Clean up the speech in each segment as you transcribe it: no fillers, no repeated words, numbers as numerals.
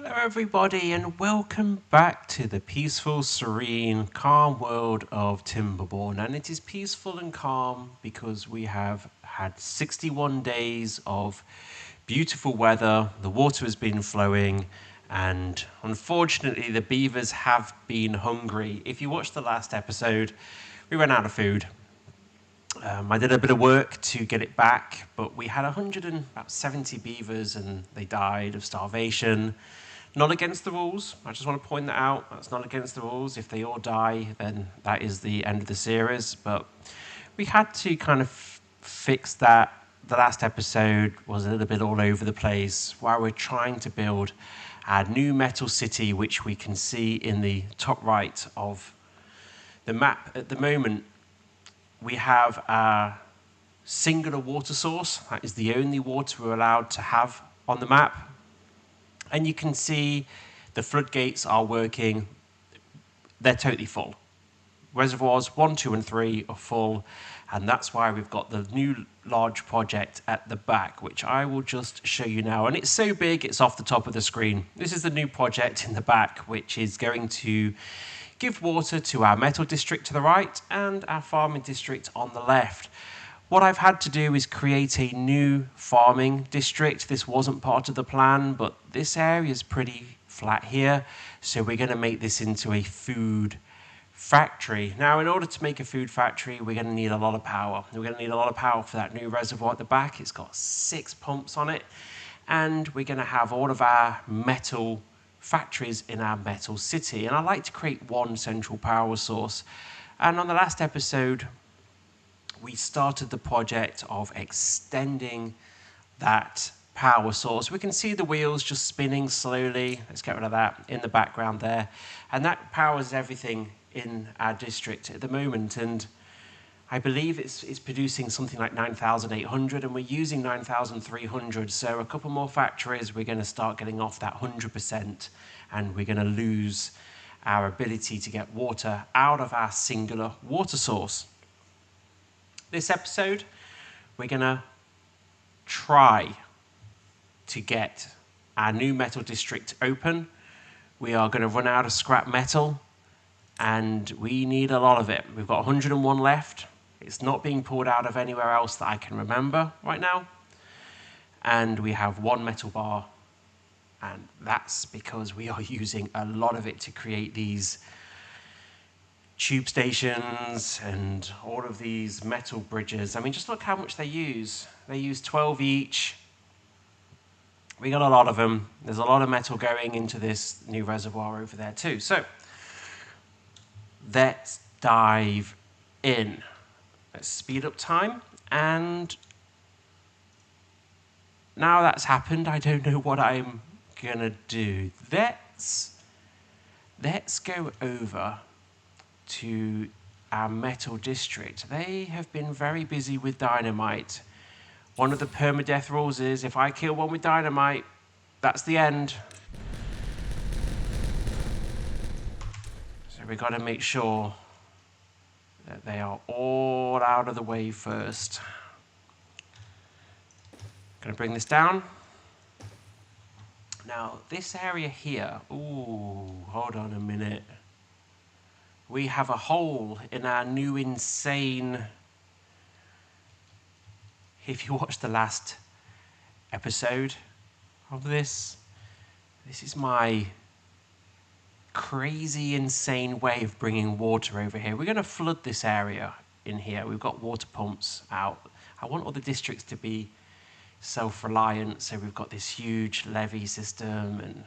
Hello everybody and welcome back to the peaceful, serene, calm world of Timberborn. And it is peaceful and calm because we have had 61 days of beautiful weather, the water has been flowing, and unfortunately the beavers have been hungry. If you watched the last episode, we ran out of food. I did a bit of work to get it back, but we had 170 beavers and they died of starvation. Not against the rules. I just want to point that out. That's not against the rules. If they all die, then that is the end of the series. But we had to kind of fix that. The last episode was a little bit all over the place while we're trying to build our new metal city, which we can see in the top right of the map at the moment. We have a singular water source. That is the only water we're allowed to have on the map. And you can see the floodgates are working. They're totally full. Reservoirs 1, 2, and 3 are full. And that's why we've got the new large project at the back, which I will just show you now. And it's so big, it's off the top of the screen. This is the new project in the back, which is going to give water to our metal district to the right and our farming district on the left. What I've had to do is create a new farming district. This wasn't part of the plan, but this area is pretty flat here. So we're going to make this into a food factory. Now, in order to make a food factory, we're going to need a lot of power. We're going to need a lot of power for that new reservoir at the back. It's got 6 pumps on it. And we're going to have all of our metal factories in our metal city. And I like to create one central power source. And on the last episode, we started the project of extending that power source. We can see the wheels just spinning slowly. Let's get rid of that in the background there. And that powers everything in our district at the moment. And I believe it's producing something like 9,800 and we're using 9,300. So a couple more factories, we're going to start getting off that 100% and we're going to lose our ability to get water out of our singular water source. This episode, we're going to try to get our new metal district open. We are going to run out of scrap metal, and we need a lot of it. We've got 101 left. It's not being pulled out of anywhere else that I can remember right now. And we have 1 metal bar, and that's because we are using a lot of it to create these tube stations and all of these metal bridges. I mean, just look how much they use. They use 12 each. We got a lot of them. There's a lot of metal going into this new reservoir over there too. So let's dive in. Let's speed up time. And now that's happened, I don't know what I'm gonna do. Let's go over to our metal district. They have been very busy with dynamite. One of the permadeath rules is if I kill one with dynamite, that's the end. So we've got to make sure that they are all out of the way first. Going to bring this down. Now, this area here, ooh, hold on a minute. We have a hole in our new insane. If you watched the last episode of this is my crazy, insane way of bringing water over here. We're going to flood this area in here. We've got water pumps out. I want all the districts to be self-reliant, so we've got this huge levee system, and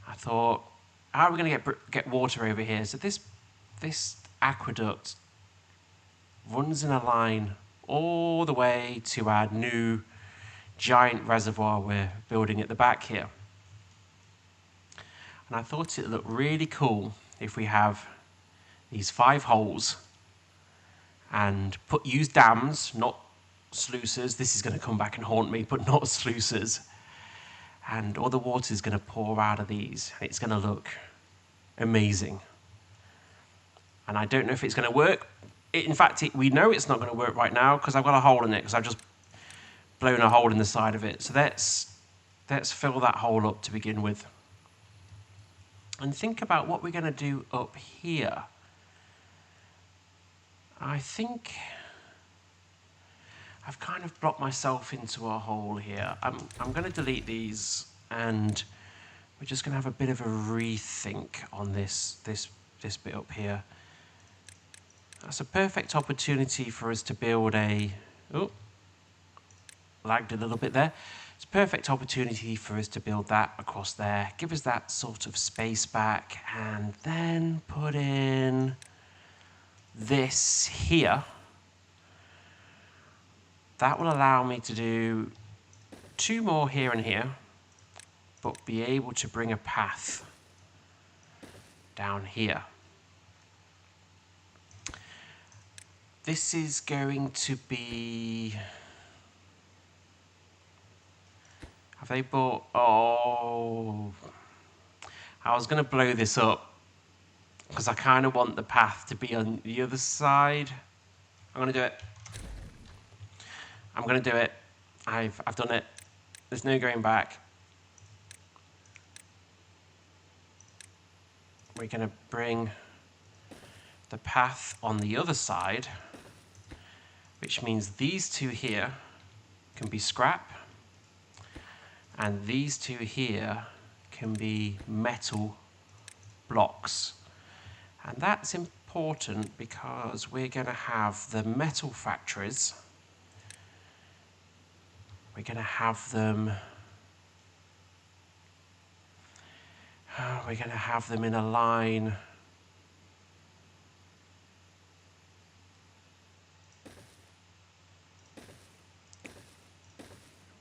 I thought, how are we going to get water over here? So this aqueduct runs in a line all the way to our new giant reservoir we're building at the back here. And I thought it looked really cool if we have these 5 holes and use dams, not sluices. This is going to come back and haunt me, but not sluices. And all the water is going to pour out of these. It's going to look amazing. And I don't know if it's going to work. In fact, we know it's not going to work right now because I've got a hole in it because I've just blown a hole in the side of it. So let's Let's fill that hole up to begin with. And think about what we're going to do up here. I think I've kind of blocked myself into a hole here. I'm going to delete these, and we're just going to have a bit of a rethink on this bit up here. That's a perfect opportunity for us to build a... Oh, lagged a little bit there. It's a perfect opportunity for us to build that across there. Give us that sort of space back, and then put in this here. That will allow me to do 2 more here and here, but be able to bring a path down here. This is going to be... Have they bought... Oh... I was going to blow this up because I kind of want the path to be on the other side. I'm going to do it. I'm going to do it. I've done it. There's no going back. We're going to bring the path on the other side, which means these 2 here can be scrap, and these 2 here can be metal blocks. And that's important because we're going to have the metal factories. We're going to have them... we're going to have them in a line.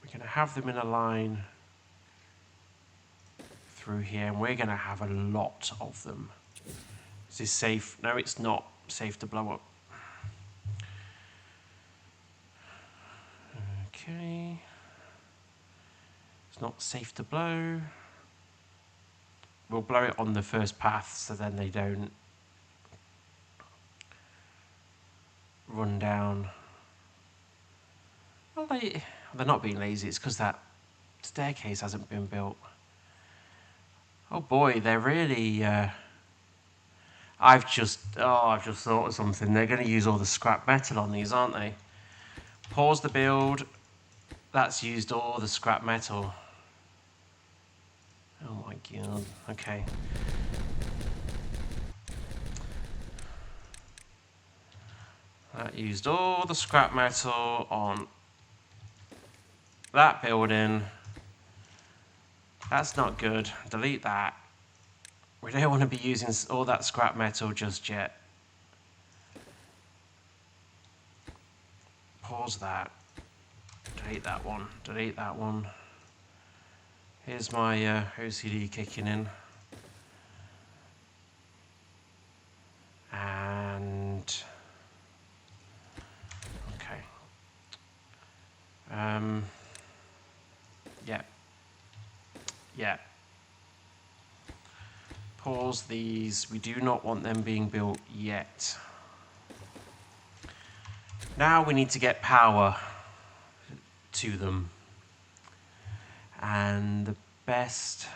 We're going to have them in a line through here, and we're going to have a lot of them. Is this safe? No, it's not safe to blow up. Okay. It's not safe to blow. We'll blow it on the first path so then they don't run down. Well, they're not being lazy, it's because that staircase hasn't been built. Oh boy, they're really... I've just thought of something. They're going to use all the scrap metal on these, aren't they? Pause the build. That's used all the scrap metal. Oh my god. Okay. That used all the scrap metal on that building. That's not good. Delete that. We don't want to be using all that scrap metal just yet. Pause that. Delete that one. Delete that one. Here's my OCD kicking in. And... okay. Yeah. Yeah. Pause these. We do not want them being built yet. Now we need to get power to them. And the best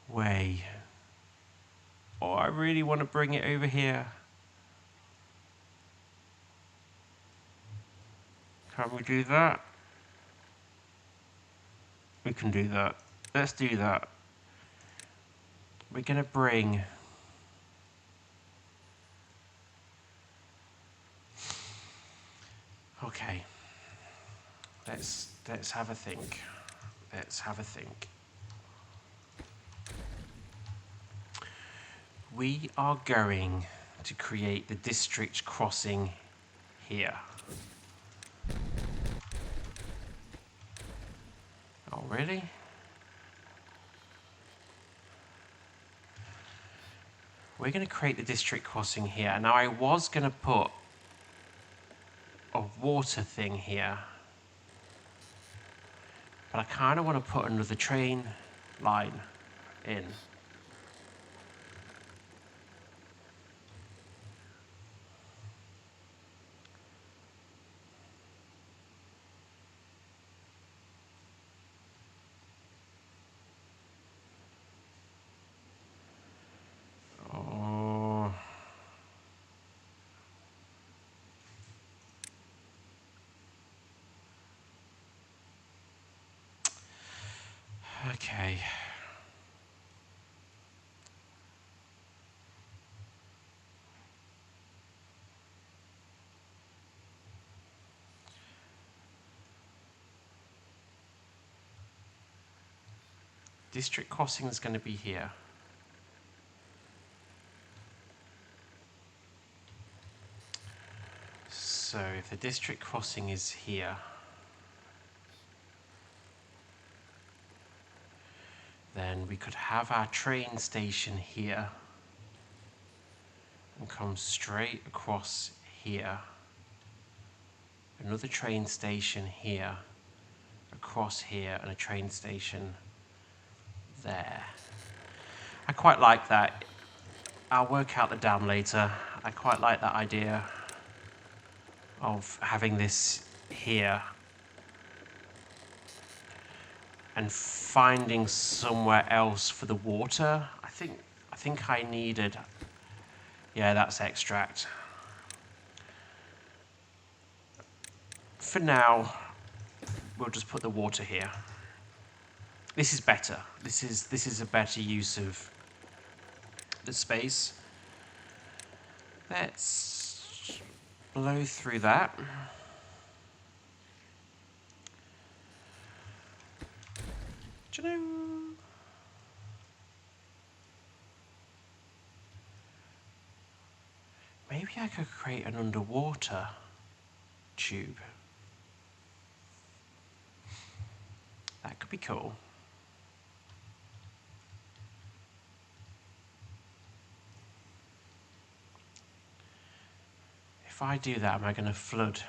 way... Oh, I really want to bring it over here. Can we do that? We can do that. Let's do that. We're going to bring... Okay. Let's have a think. Let's have a think. We are going to create the district crossing here. Oh, really? We're going to create the district crossing here. Now, I was going to put a water thing here, but I kind of want to put another train line in. Okay. District crossing is going to be here. So if the district crossing is here, then we could have our train station here and come straight across here. Another train station here, across here, and a train station there. I quite like that. I'll work out the dam later. I quite like that idea of having this here and finding somewhere else for the water. I think I needed, yeah, that's extract. For now, we'll just put the water here. This is better. This is a better use of the space. Let's blow through that. Do you know? Maybe I could create an underwater tube. That could be cool. If I do that, am I going to flood?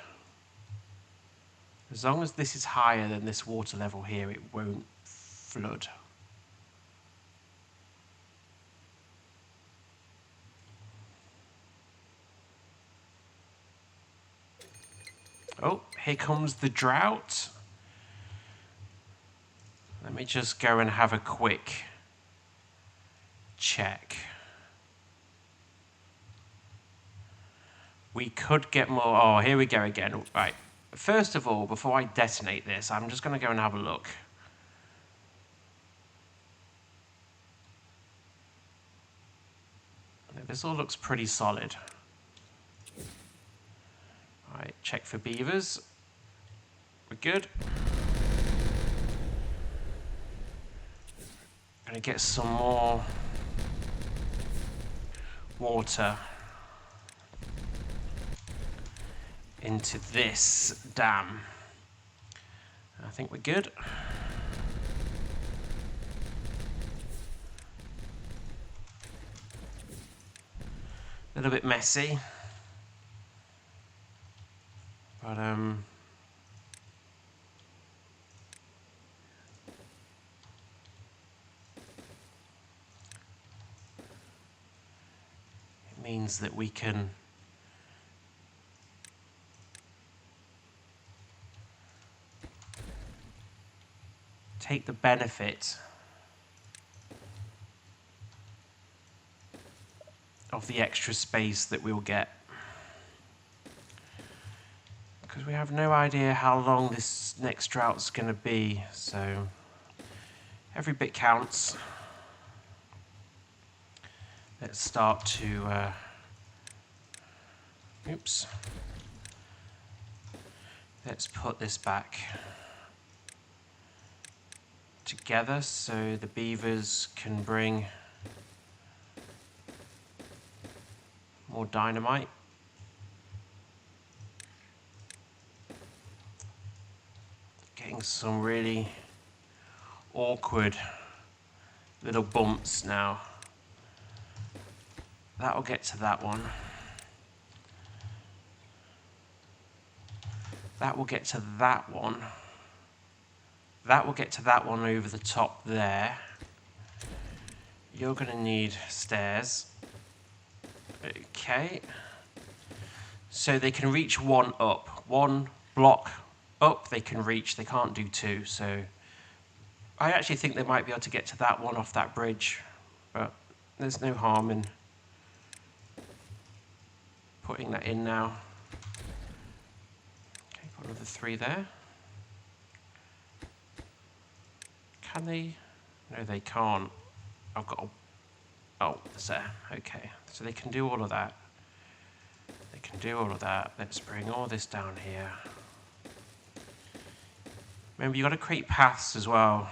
As long as this is higher than this water level here, it won't flood. Oh, here comes the drought. Let me just go and have a quick check. We could get more. Oh, here we go again. Right. First of all, before I detonate this, I'm just going to go and have a look. This all looks pretty solid. All right, check for beavers. We're good. Gonna get some more water into this dam. I think we're good. A little bit messy, but it means that we can take the benefit of the extra space that we'll get. Because we have no idea how long this next drought's going to be, so every bit counts. Let's start to, oops. Let's put this back together so the beavers can bring more dynamite. Getting some really awkward little bumps now. That'll get to that one. That will get to that one. That will get to that one over the top there. You're going to need stairs. Okay. So they can reach one up. One block up they can reach. They can't do two. So I actually think they might be able to get to that one off that bridge. But there's no harm in putting that in now. Okay, got another 3 there. Can they? No, they can't. I've got a... Oh, it's there. Okay. So they can do all of that. They can do all of that. Let's bring all this down here. Remember, you've got to create paths as well.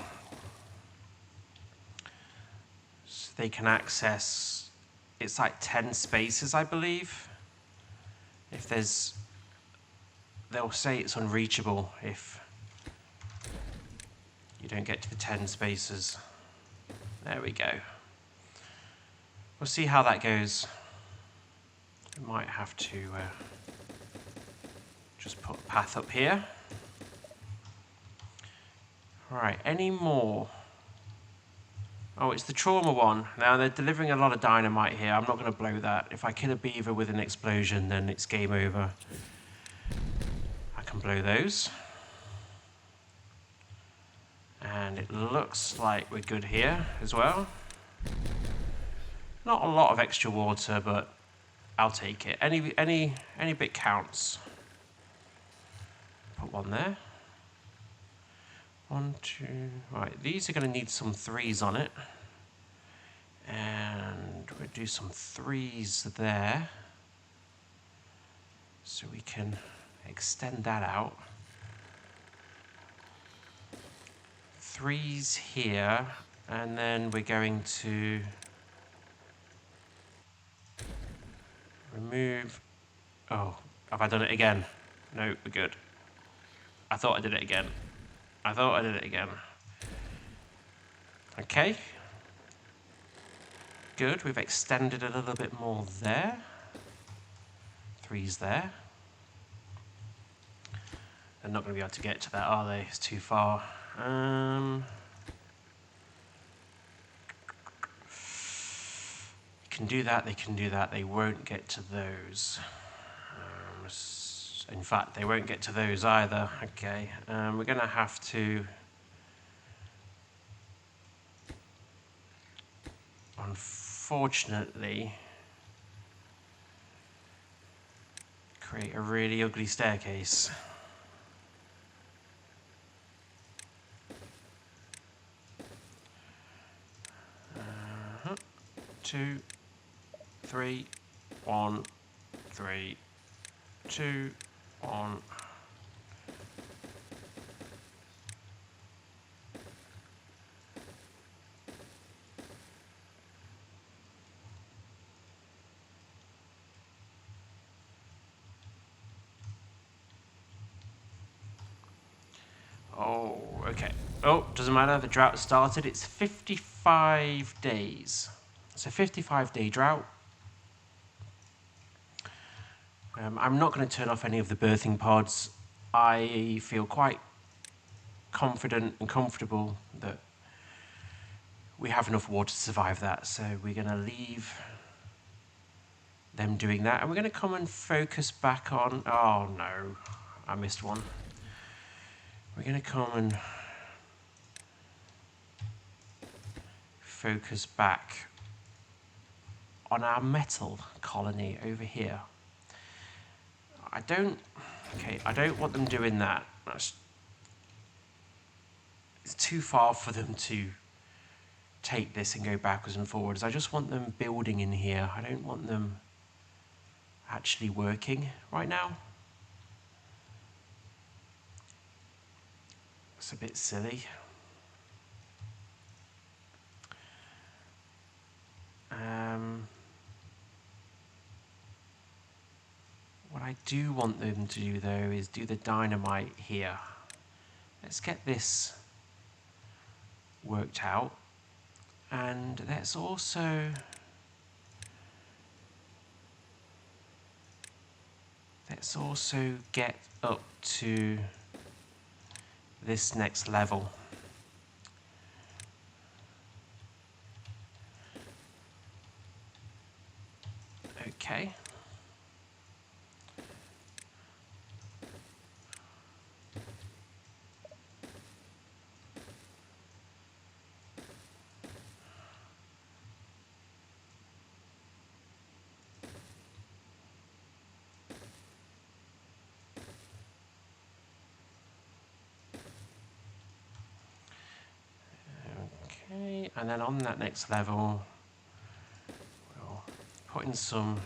So they can access... It's like 10 spaces, I believe. If there's... They'll say it's unreachable if you don't get to the 10 spaces. There we go. We'll see how that goes. We might have to just put a path up here. Right, any more? Oh, it's the trauma one. Now, they're delivering a lot of dynamite here. I'm not going to blow that. If I kill a beaver with an explosion, then it's game over. I can blow those. And it looks like we're good here as well. Not a lot of extra water, but I'll take it. Any bit counts. Put one there. 1, 2, right, these are going to need some 3s on it. And we'll do some 3s there. So we can extend that out. 3s here, and then we're going to remove... Oh, have I done it again? No, we're good. I thought I did it again. Okay. Good, we've extended a little bit more there. 3s there. They're not going to be able to get to that, are they? It's too far. Can do that, they can do that. They won't get to those. In fact, they won't get to those either. Okay, we're going to have to... Unfortunately, create a really ugly staircase. 2, 3, 1, 3, 2, 1. Oh, okay. Oh, doesn't matter, the drought started. It's 55 days. It's a 55-day drought. I'm not going to turn off any of the birthing pods. I feel quite confident and comfortable that we have enough water to survive that. So we're going to leave them doing that. And we're going to come and focus back on... Oh, no. I missed one. We're going to come and focus back on our metal colony over here. I don't want them doing that. It's too far for them to take this and go backwards and forwards. I just want them building in here. I don't want them actually working right now. It's a bit silly. What I do want them to do, though, is do the dynamite here. Let's get this worked out. And let's also... get up to this next level. Okay. Okay, And then on that next level, we'll put in some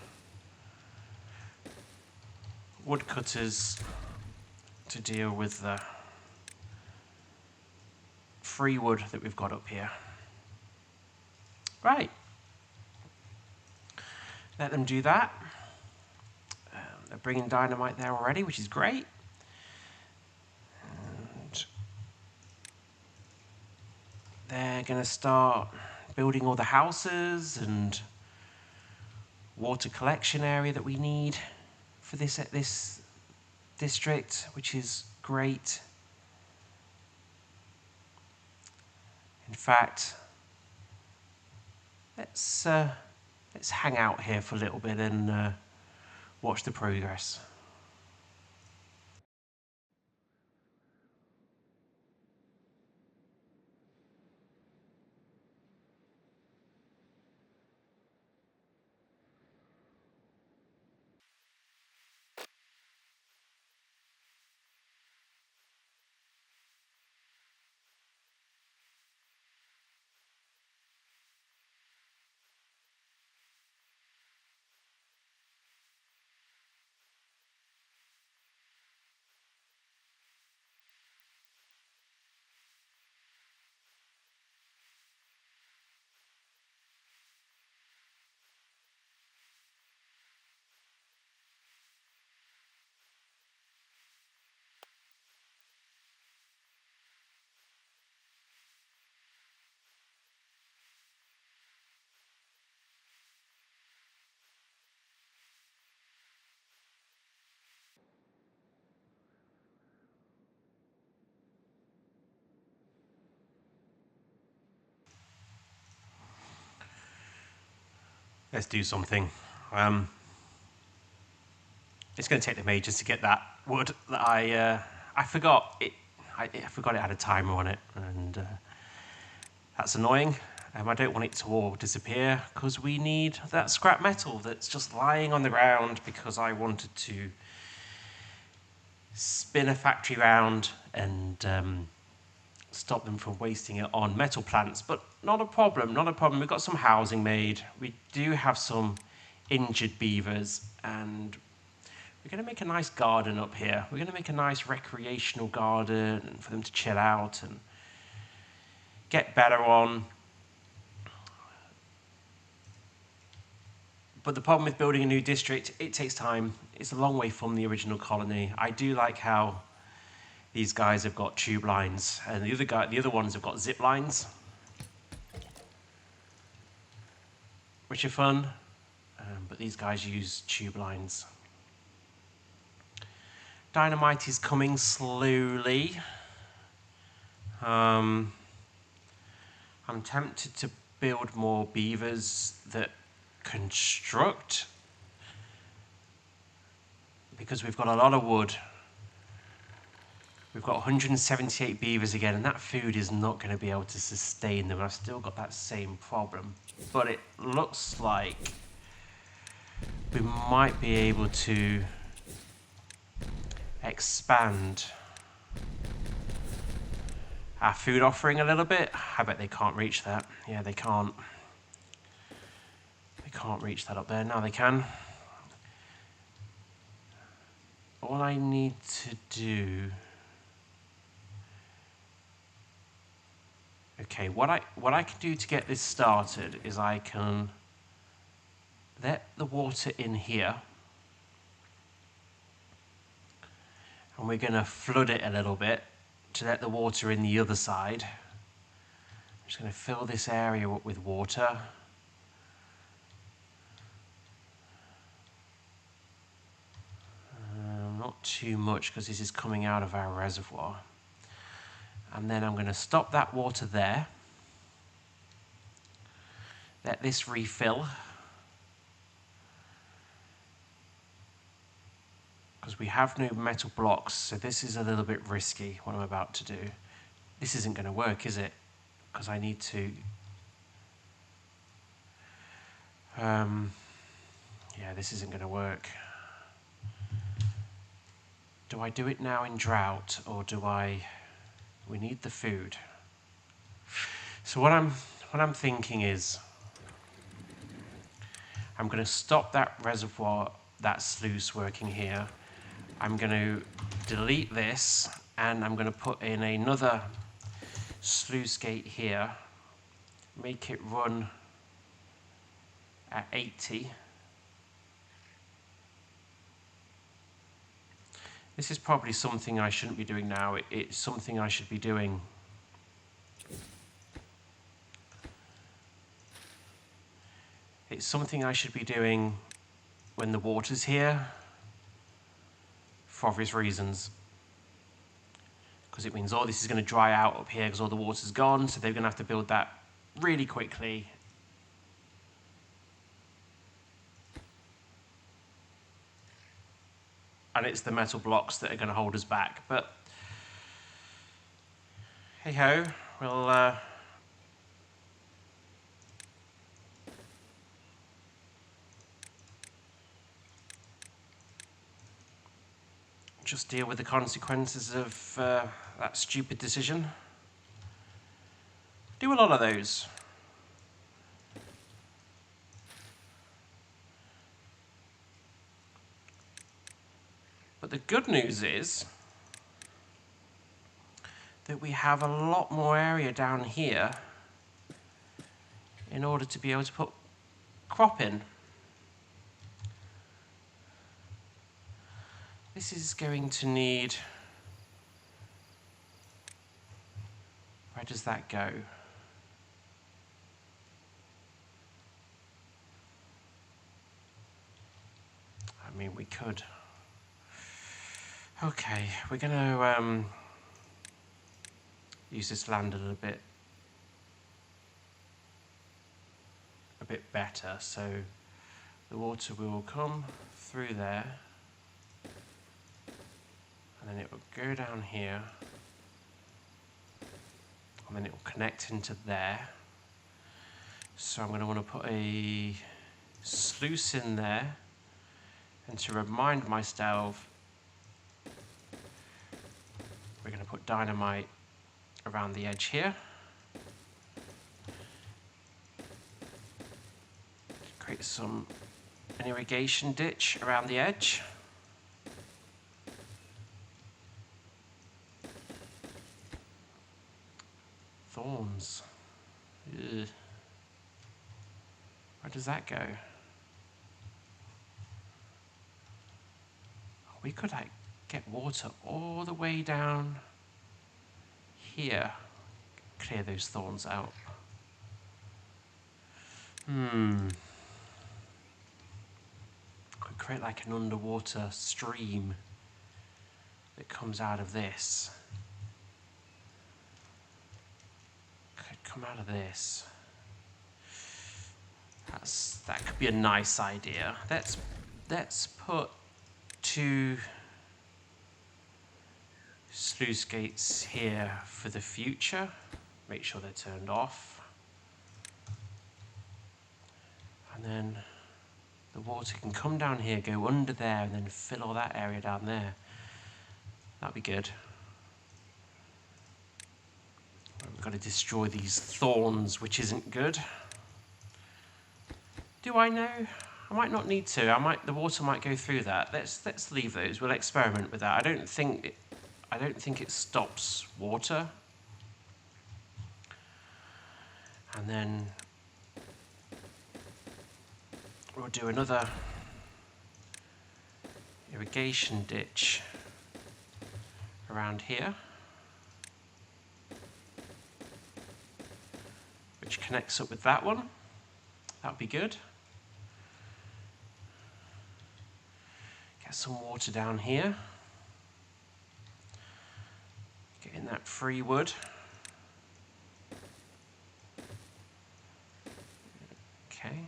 wood cutters to deal with the free wood that we've got up here. Right. Let them do that. They're bringing dynamite there already, which is great. And they're going to start building all the houses and water collection area that we need for this district, which is great. In fact, let's hang out here for a little bit and watch the progress. Let's do something. It's going to take them ages to get that wood that I forgot it. I forgot it had a timer on it, and that's annoying. I don't want it to all disappear because we need that scrap metal that's just lying on the ground because I wanted to spin a factory round and stop them from wasting it on metal plants. But not a problem, not a problem. We've got some housing made. We do have some injured beavers, and we're going to make a nice garden up here. We're going to make a nice recreational garden for them to chill out and get better on. But the problem with building a new district, it takes time. It's a long way from the original colony. I do like how these guys have got tube lines, and the other ones have got zip lines, which are fun. But these guys use tube lines. Dynamite is coming slowly. I'm tempted to build more beavers that construct, because we've got a lot of wood. We've got 178 beavers again, and that food is not going to be able to sustain them. I've still got that same problem, but it looks like we might be able to expand our food offering a little bit. I bet they can't reach that. Yeah, they can't. They can't reach that up there. Now they can. All I need to do... Okay, what I can do to get this started is I can let the water in here, and we're going to flood it a little bit to let the water in the other side. I'm just going to fill this area up with water. Not too much, because this is coming out of our reservoir. And then I'm going to stop that water there. Let this refill. Because we have no metal blocks, so this is a little bit risky, what I'm about to do. This isn't going to work, is it? Because I need to... yeah, this isn't going to work. Do I do it now in drought, or do I... We need the food. So what I'm what I'm thinking is I'm going to stop that reservoir, that sluice working here. I'm going to delete this and I'm going to put in another sluice gate here, make it run at 80. This is probably something I shouldn't be doing now. It's something I should be doing when the water's here, for obvious reasons. Because it means all this is going to dry out up here because all the water's gone, so they're going to have to build that really quickly. And it's the metal blocks that are going to hold us back. But hey ho, we'll just deal with the consequences of that stupid decision. Do a lot of those. But the good news is that we have a lot more area down here in order to be able to put crop in. This is going to need, where does that go? I mean, we could. Okay, we're going to use this land a bit better. So the water will come through there, and then it will go down here, and then it will connect into there. So I'm going to want to put a sluice in there, and to remind myself, we're going to put dynamite around the edge here. Create an irrigation ditch around the edge. Thorns. Ugh. Where does that go? We could like get water all the way down here. Clear those thorns out. Could create like an underwater stream that comes out of this. Could come out of this. That could be a nice idea. Let's put 2 sluice gates here for the future. Make sure they're turned off. And then the water can come down here, go under there, and then fill all that area down there. That'd be good. We've got to destroy these thorns, which isn't good. Do I know? I might not need to. The water might go through that. Let's leave those. We'll experiment with that. I don't think it stops water. And then we'll do another irrigation ditch around here, which connects up with that one. That would be good. Get some water down here. Get in that free wood. Okay.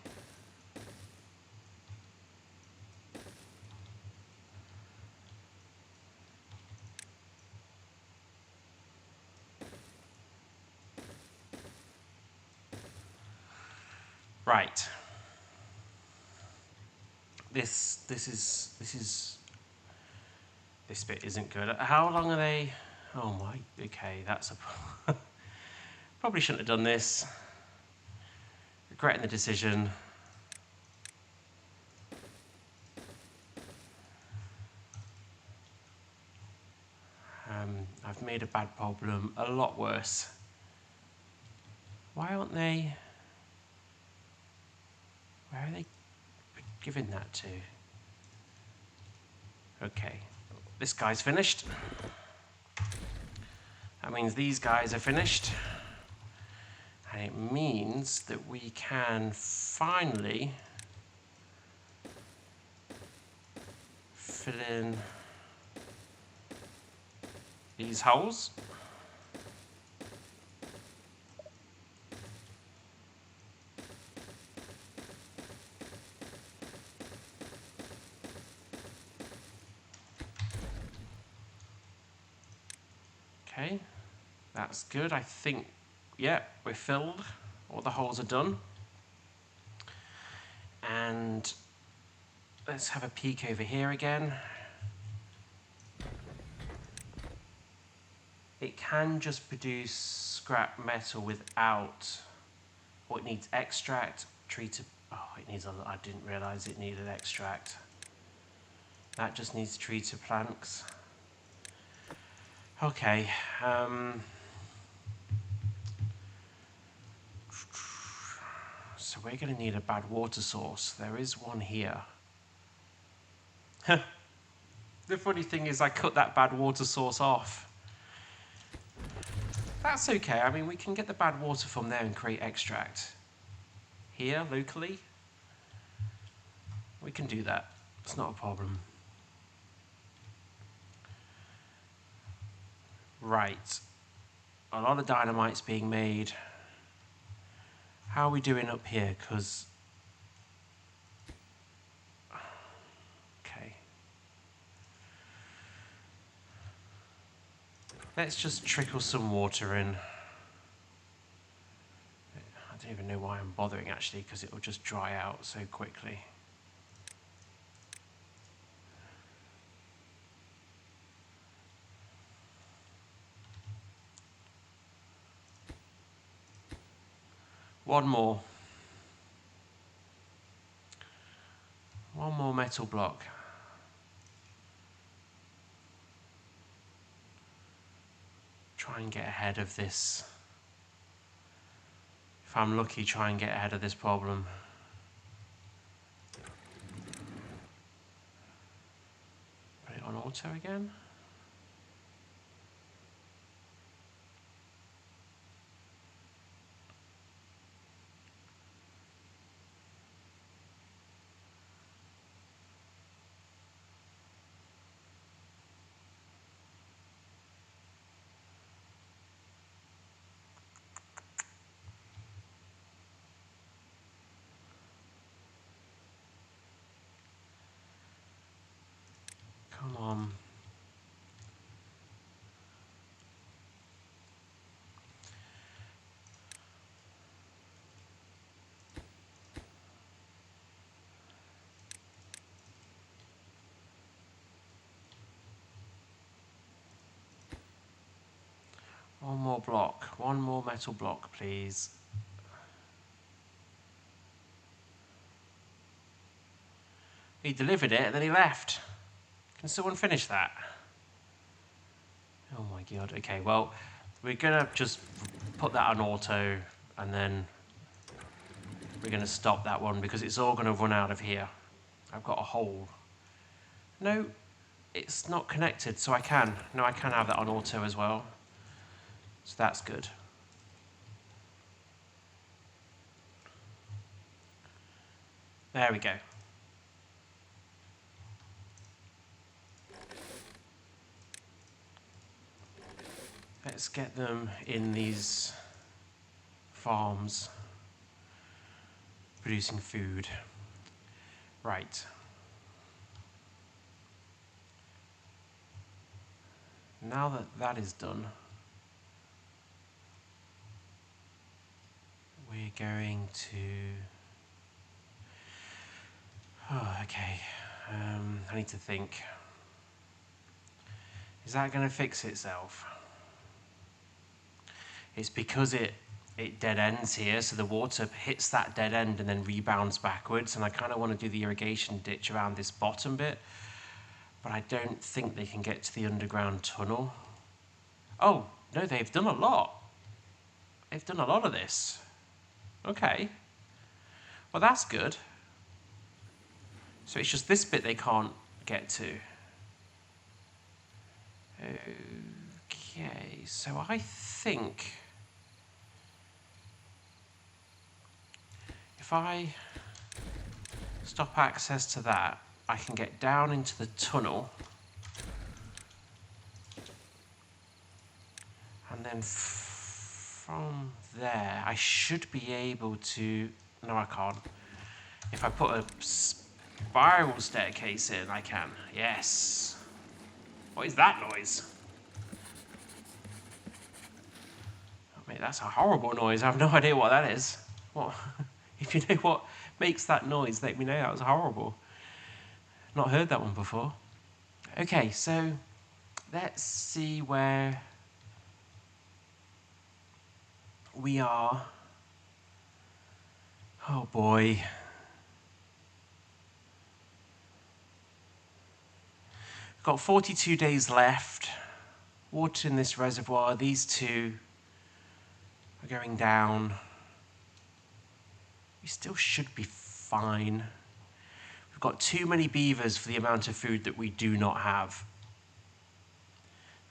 Right. This bit isn't good. How long are they? Oh my, okay, that's a probably shouldn't have done this. regretting the decision. I've made a bad problem a lot worse. Why aren't they... Where are they giving that to? Okay, this guy's finished. That means these guys are finished. And it means that we can finally fill in these holes. Okay, that's good. I think, yeah, we're filled. All the holes are done. And let's have a peek over here again. It can just produce scrap metal without, or it needs extract, treated, oh, it needs I didn't realize it needed extract. That just needs treated planks. Okay, so we're going to need a bad water source. There is one here. The funny thing is I cut that bad water source off. That's okay, I mean we can get the bad water from there and create extract. Here, locally, we can do that. It's not a problem. Right, a lot of dynamite's being made. How are we doing up here? Because, okay. Let's just trickle some water in. I don't even know why I'm bothering actually, because it will just dry out so quickly. One more. One more metal block. Try and get ahead of this. If I'm lucky, try and get ahead of this problem. Put it on auto again. Come on. One more block. One more metal block, please. He delivered it and then he left. Can someone finish that? Oh my god. Okay, well, we're gonna just put that on auto and then we're gonna stop that one because it's all gonna run out of here. I've got a hole. No, it's not connected, so I can. No, I can have that on auto as well. So that's good. There we go. Let's get them in these farms producing food. Right. Now that that is done, we're going to... Oh, okay. I need to think. Is that going to fix itself? It's because it it dead ends here, so the water hits that dead end and then rebounds backwards, and I kind of want to do the irrigation ditch around this bottom bit, but I don't think they can get to the underground tunnel. Oh, no, they've done a lot. They've done a lot of this. Okay. Well, that's good. So it's just this bit they can't get to. Okay, so I think if I stop access to that, I can get down into the tunnel, and then from there I should be able to... No, I can't. If I put a spiral staircase in, I can. Yes. What is that noise? Oh, mate, that's a horrible noise. I have no idea what that is. What? If you know what makes that noise, let me know. That was horrible. Not heard that one before. Okay, so let's see where we are. Oh boy. Got 42 days left. Water in this reservoir. These two are going down. We still should be fine. We've got too many beavers for the amount of food that we do not have.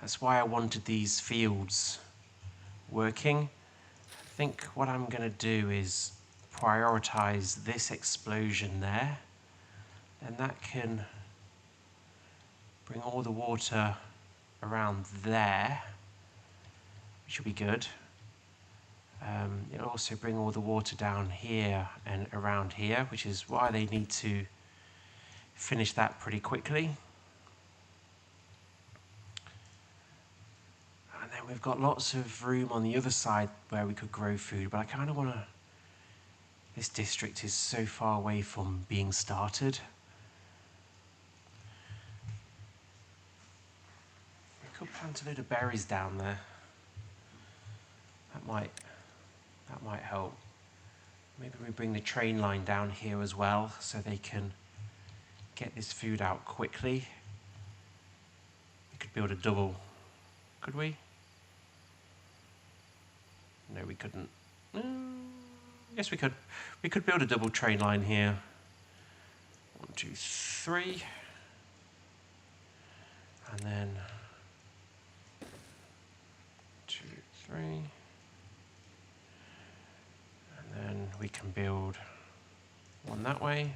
That's why I wanted these fields working. I think what I'm going to do is prioritize this explosion there. Then that can bring all the water around there, which will be good. It'll also bring all the water down here and around here, which is why they need to finish that pretty quickly. And then we've got lots of room on the other side where we could grow food, but I kind of want to... This district is so far away from being started. We could plant a load of berries down there. That might help. Maybe we bring the train line down here as well, so they can get this food out quickly. We could build a double. Could we? No, we couldn't. Yes, we could. We could build a double train line here. 1, 2, 3. And then 2, 3. And then we can build one that way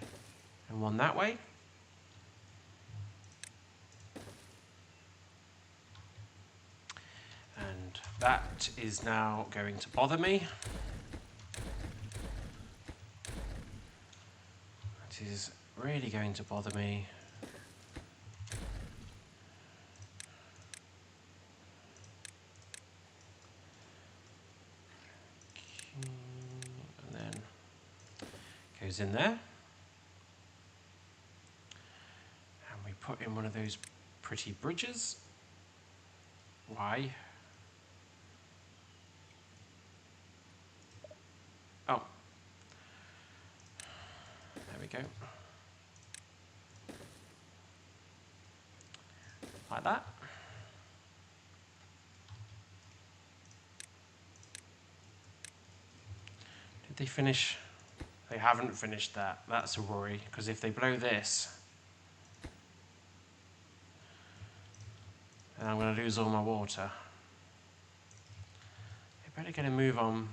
and one that way. And that is now going to bother me. It is really going to bother me. And then goes in there. And we put in one of those pretty bridges. Why? Oh. There we go. Like that. Did they finish? They haven't finished that. That's a worry, because if they blow this, then I'm going to lose all my water. They better get a move on.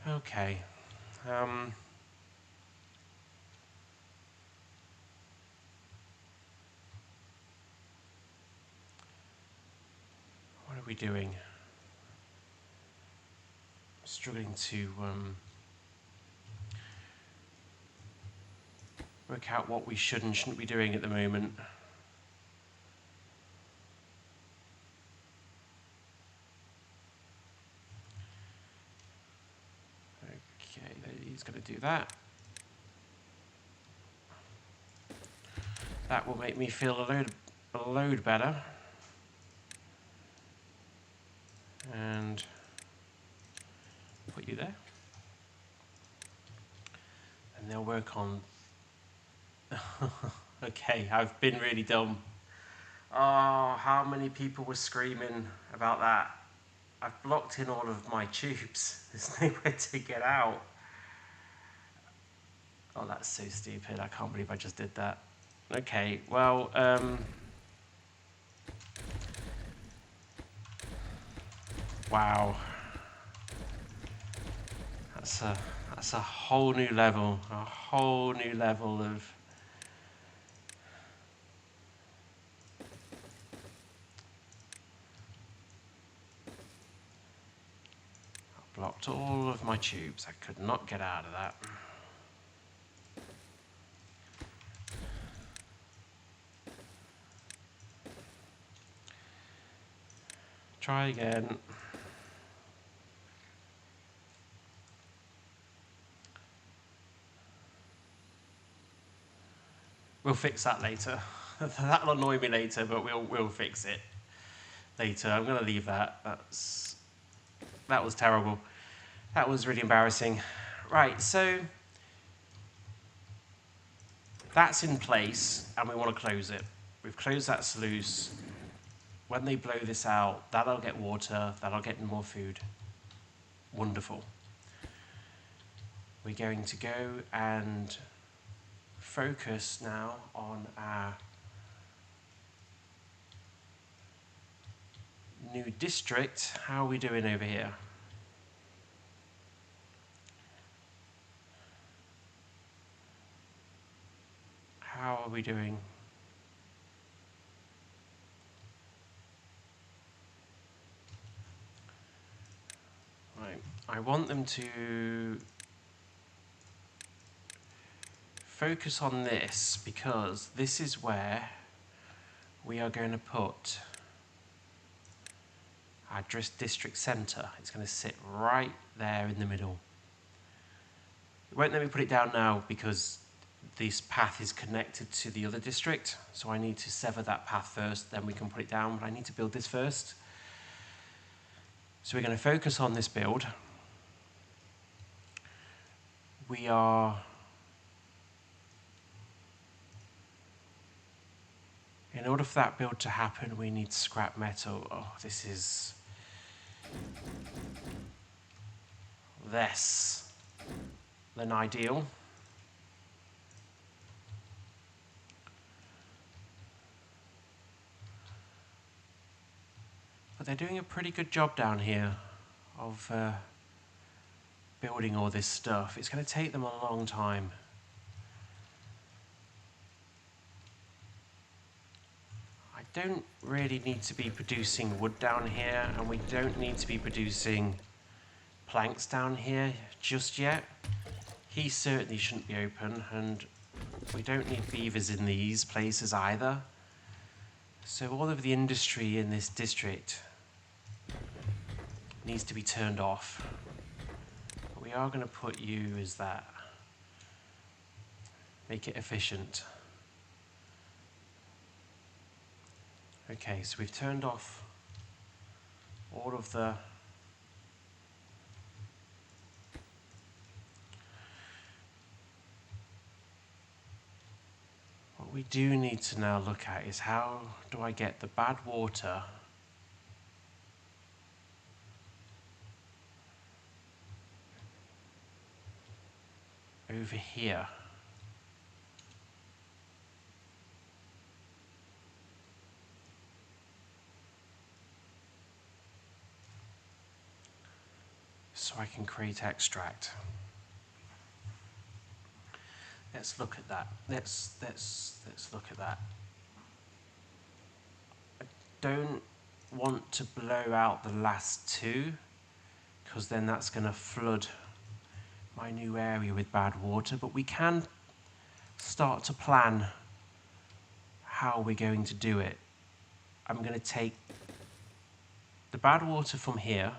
Okay. What are we doing? I'm struggling to work out what we should and shouldn't be doing at the moment. that. That will make me feel a load better. And put you there. And they'll work on... Okay, I've been really dumb. Oh, how many people were screaming about that? I've blocked in all of my tubes. There's nowhere to get out. Oh, that's so stupid. I can't believe I just did that. Okay, well, wow. That's a whole new level. A whole new level of... Blocked all of my tubes. I could not get out of that. Try again. We'll fix that later. That'll annoy me later, but we'll fix it later. I'm going to leave that. That was terrible. That was really embarrassing. Right, so that's in place, and we want to close it. We've closed that sluice. When they blow this out, that'll get water, that'll get more food. Wonderful. We're going to go and focus now on our new district. How are we doing over here? How are we doing? Right, I want them to focus on this because this is where we are going to put our district centre. It's going to sit right there in the middle. It won't let me put it down now because this path is connected to the other district, so I need to sever that path first, then we can put it down, but I need to build this first. So we're going to focus on this build. We are... In order for that build to happen, we need scrap metal. Oh, this is less than ideal. But they're doing a pretty good job down here of building all this stuff. It's going to take them a long time. I don't really need to be producing wood down here, and we don't need to be producing planks down here just yet. He certainly shouldn't be open, and we don't need beavers in these places either. So all of the industry in this district needs to be turned off. But we are going to put you as that. Make it efficient. Okay, so we've turned off all of the what we do need to now look at is how do I get the bad water over here. So I can create extract. Let's look at that. Let's look at that. I don't want to blow out the last two because then that's going to flood my new area with bad water, but we can start to plan how we're going to do it. I'm going to take the bad water from here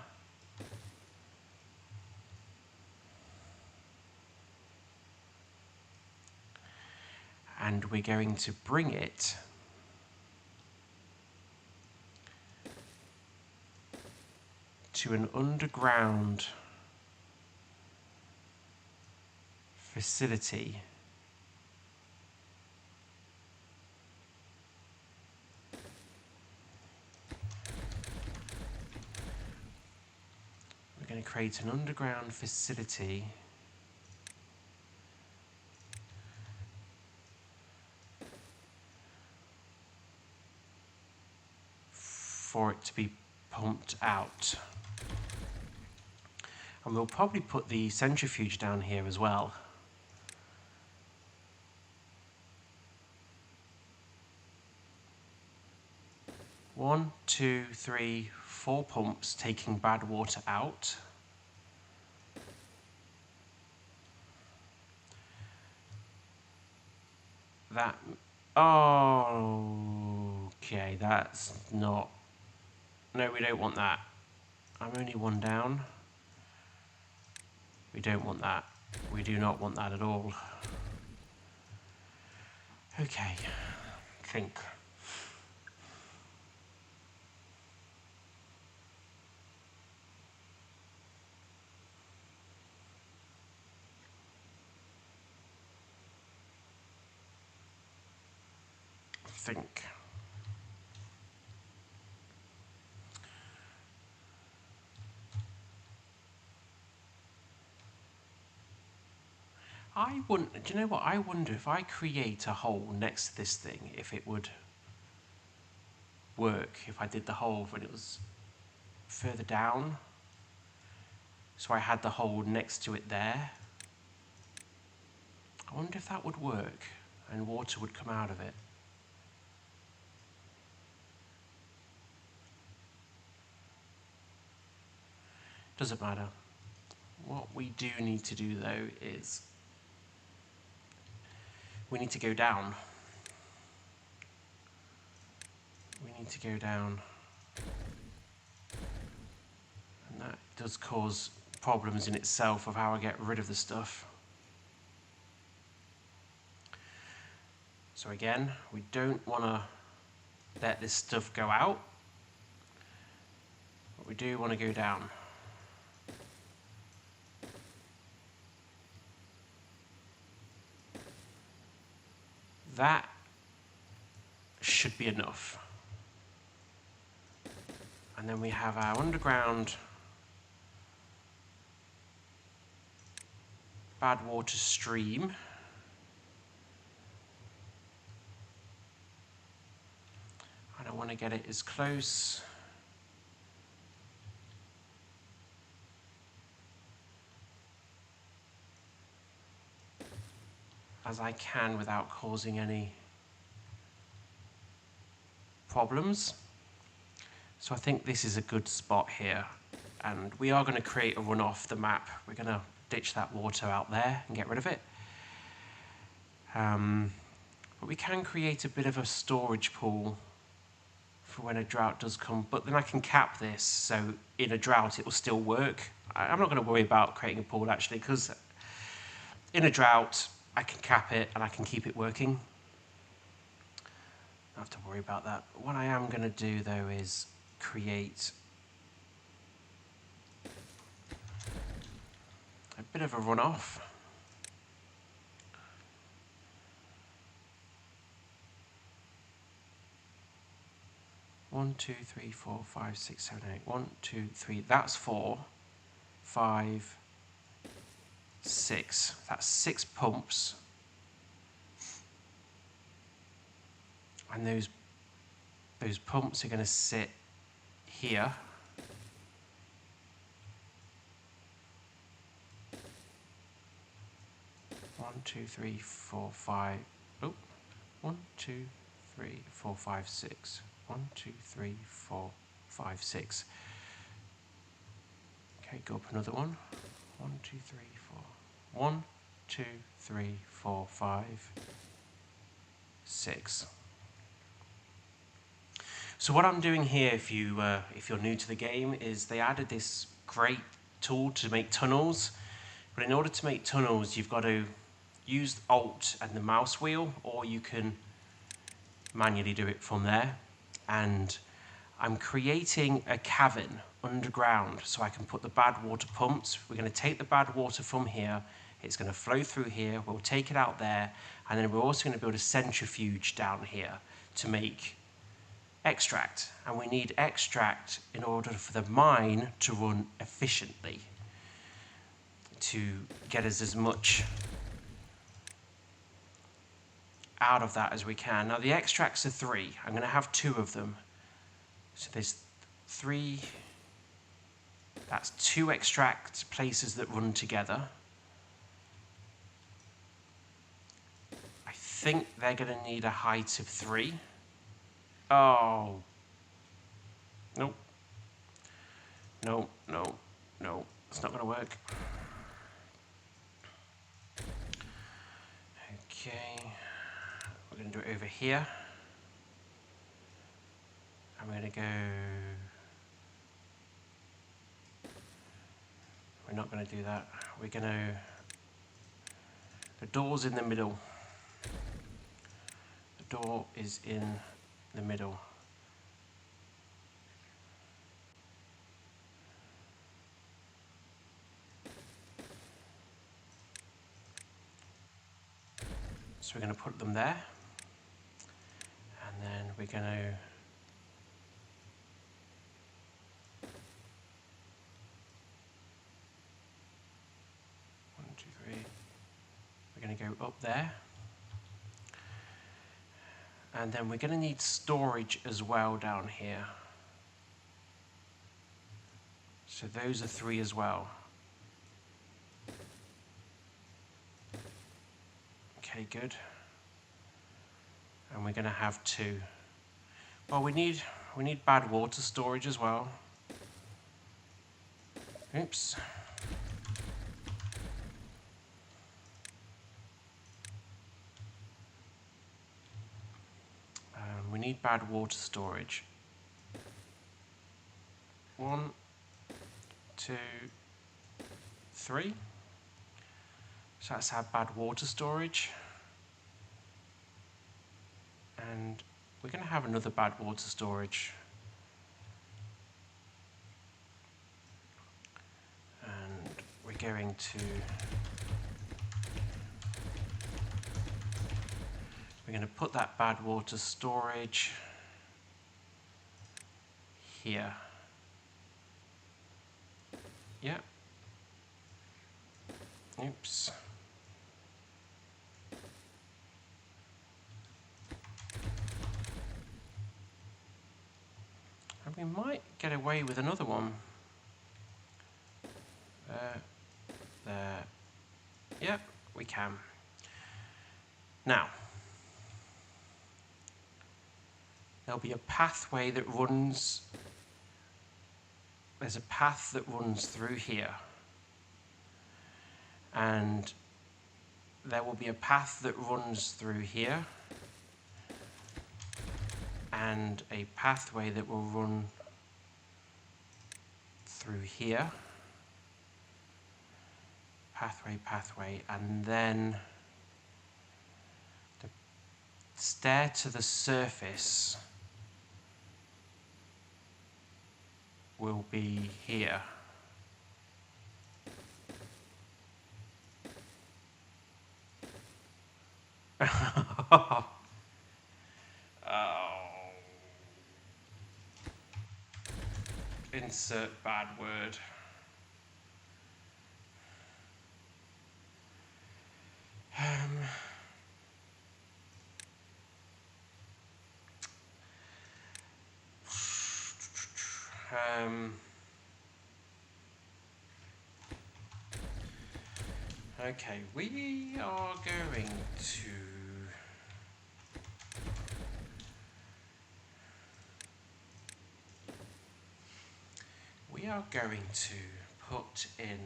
and we're going to bring it to an underground facility. We're going to create an underground facility for it to be pumped out. And we'll probably put the centrifuge down here as well. One, two, three, 4 pumps taking bad water out. That, oh, okay, that's not, no, we don't want that. I'm only 1 down. We don't want that. We do not want that at all. Okay, think. Think. I wonder, do you know what? I wonder if I create a hole next to this thing, if it would work if I did the hole when it was further down. So I had the hole next to it there. I wonder if that would work and water would come out of it. Doesn't matter. What we do need to do though is we need to go down. We need to go down. And that does cause problems in itself of how I get rid of the stuff. So again, we don't want to let this stuff go out, but we do want to go down. That should be enough. And then we have our underground bad water stream. And I want to get it as close as I can without causing any problems. So I think this is a good spot here. And we are going to create a runoff the map. We're going to ditch that water out there and get rid of it. But we can create a bit of a storage pool for when a drought does come. But then I can cap this, so in a drought it will still work. I'm not going to worry about creating a pool actually, because in a drought I can cap it and I can keep it working. I don't have to worry about that. What I am going to do though is create a bit of a runoff. One, two, three, 4, 5, 6, 7, 8. 1, 2, 3. That's 4, 5, 6. That's 6 pumps. And those pumps are going to sit here. One, two, three, 4, 5. Oh, 1, 2, 3, 4, 5, 6. 1, 2, 3, 4, 5, 6. Okay, go up another one. 1, 2, 3, 4. 1, 2, 3, 4, 5, 6. So what I'm doing here, if you're new to the game, is they added this great tool to make tunnels. But in order to make tunnels, you've got to use Alt and the mouse wheel, or you can manually do it from there. And I'm creating a cavern underground so I can put the bad water pumps. We're going to take the bad water from here, it's going to flow through here, we'll take it out there, and then we're also going to build a centrifuge down here to make extract. And we need extract in order for the mine to run efficiently, to get us as much out of that as we can. Now the extracts are 3. I'm going to have 2 of them. So there's 3, that's 2 extract places that run together. I think they're going to need a height of 3. Oh. Nope. No, no, no. It's not going to work. Okay. We're going to do it over here. I'm going to go... We're not going to do that. We're going to... The door's in the middle. The door is in the middle. So we're going to put them there. And then we're going to... We're going to go up there. And then we're going to need storage as well down here. So those are 3 as well. Okay, good. And we're going to have 2. Well, we need bad water storage as well. Oops. We need bad water storage. 1, 2, 3. So that's our bad water storage. And we're going to have another bad water storage. And we're going to... We're going to put that bad water storage here. Yeah. Oops. And we might get away with another one. There. Yep, we can. Now, there'll be a pathway that runs, there's a path that runs through here. And there will be a path that runs through here. And a pathway that will run through here. Pathway, and then the stair to the surface will be here. Oh. Insert bad word. Okay, we are going to put in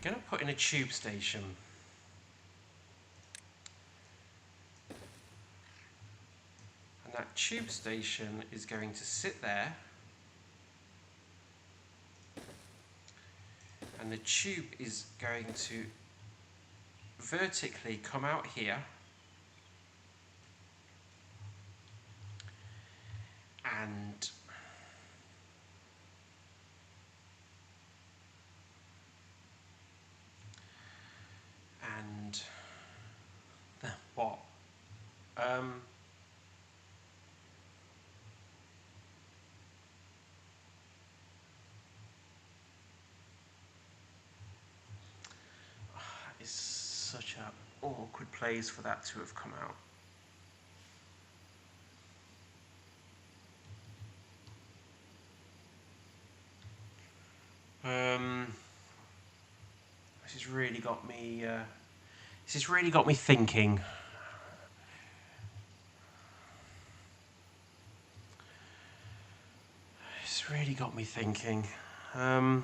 going to put in a tube station. And that tube station is going to sit there, and the tube is going to vertically come out here and what? It's such an awkward place for that to have come out. This has really got me. This has really got me thinking. It's really got me thinking. I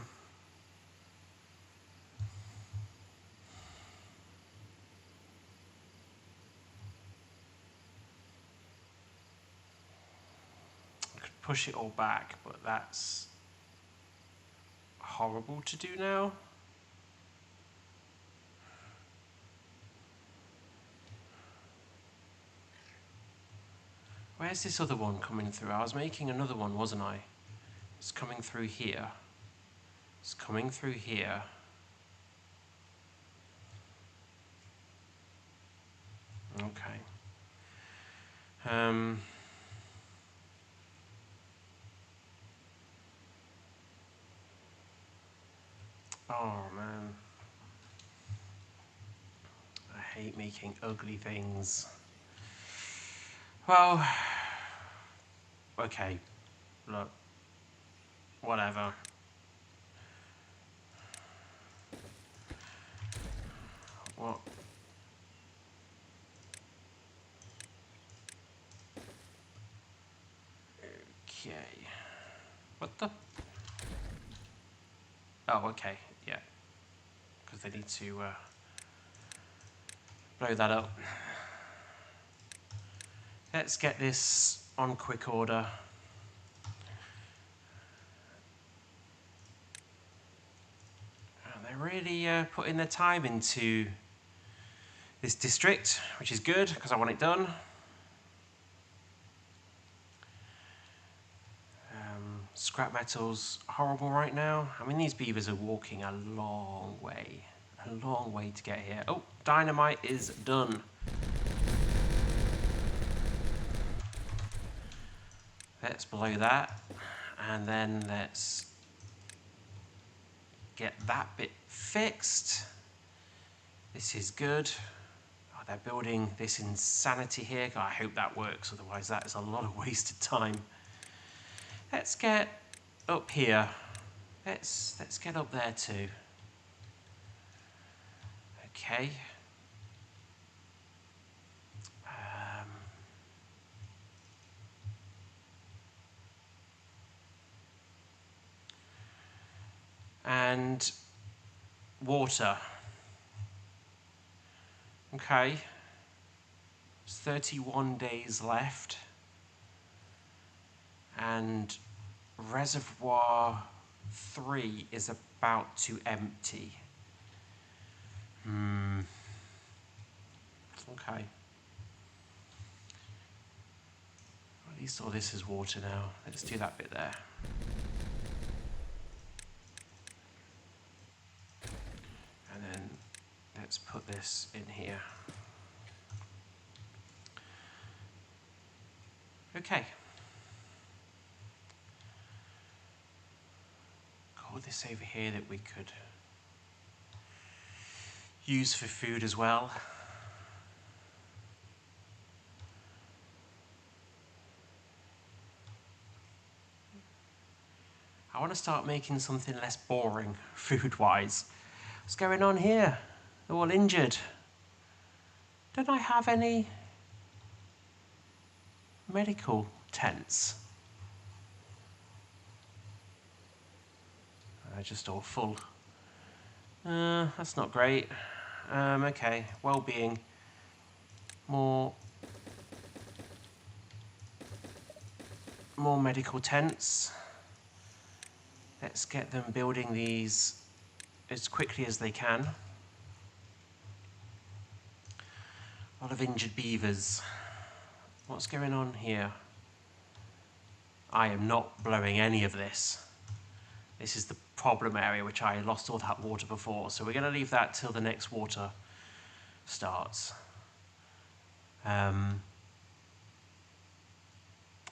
could push it all back, but that's horrible to do now. Where's this other one coming through? I was making another one, wasn't I? It's coming through here. It's coming through here. Okay. Oh man. I hate making ugly things. Well, okay, look, whatever. What? Okay. What the? Oh, okay, yeah. Because they need to blow that up. Let's get this on quick order. They're really putting their time into this district, which is good because I want it done. Scrap metal's horrible right now. I mean, these beavers are walking a long way to get here. Oh, dynamite is done. Let's blow that, and then let's get that bit fixed. This is good. Oh, they're building this insanity here. I hope that works, otherwise that is a lot of wasted time. Let's get up here. Let's get up there too. Okay. And water. Okay. There's 31 days left. And reservoir 3 is about to empty. Okay. At least all this is water now. Let's do that bit there. And then let's put this in here. Okay. Got this over here that we could use for food as well. I want to start making something less boring food-wise. What's going on here? They're all injured. Don't I have any medical tents? They're just all full. That's not great. Okay, well-being. More more medical tents. Let's get them building these as quickly as they can. A lot of injured beavers. What's going on here? I am not blowing any of this. This is the problem area, which I lost all that water before. So we're going to leave that till the next water starts.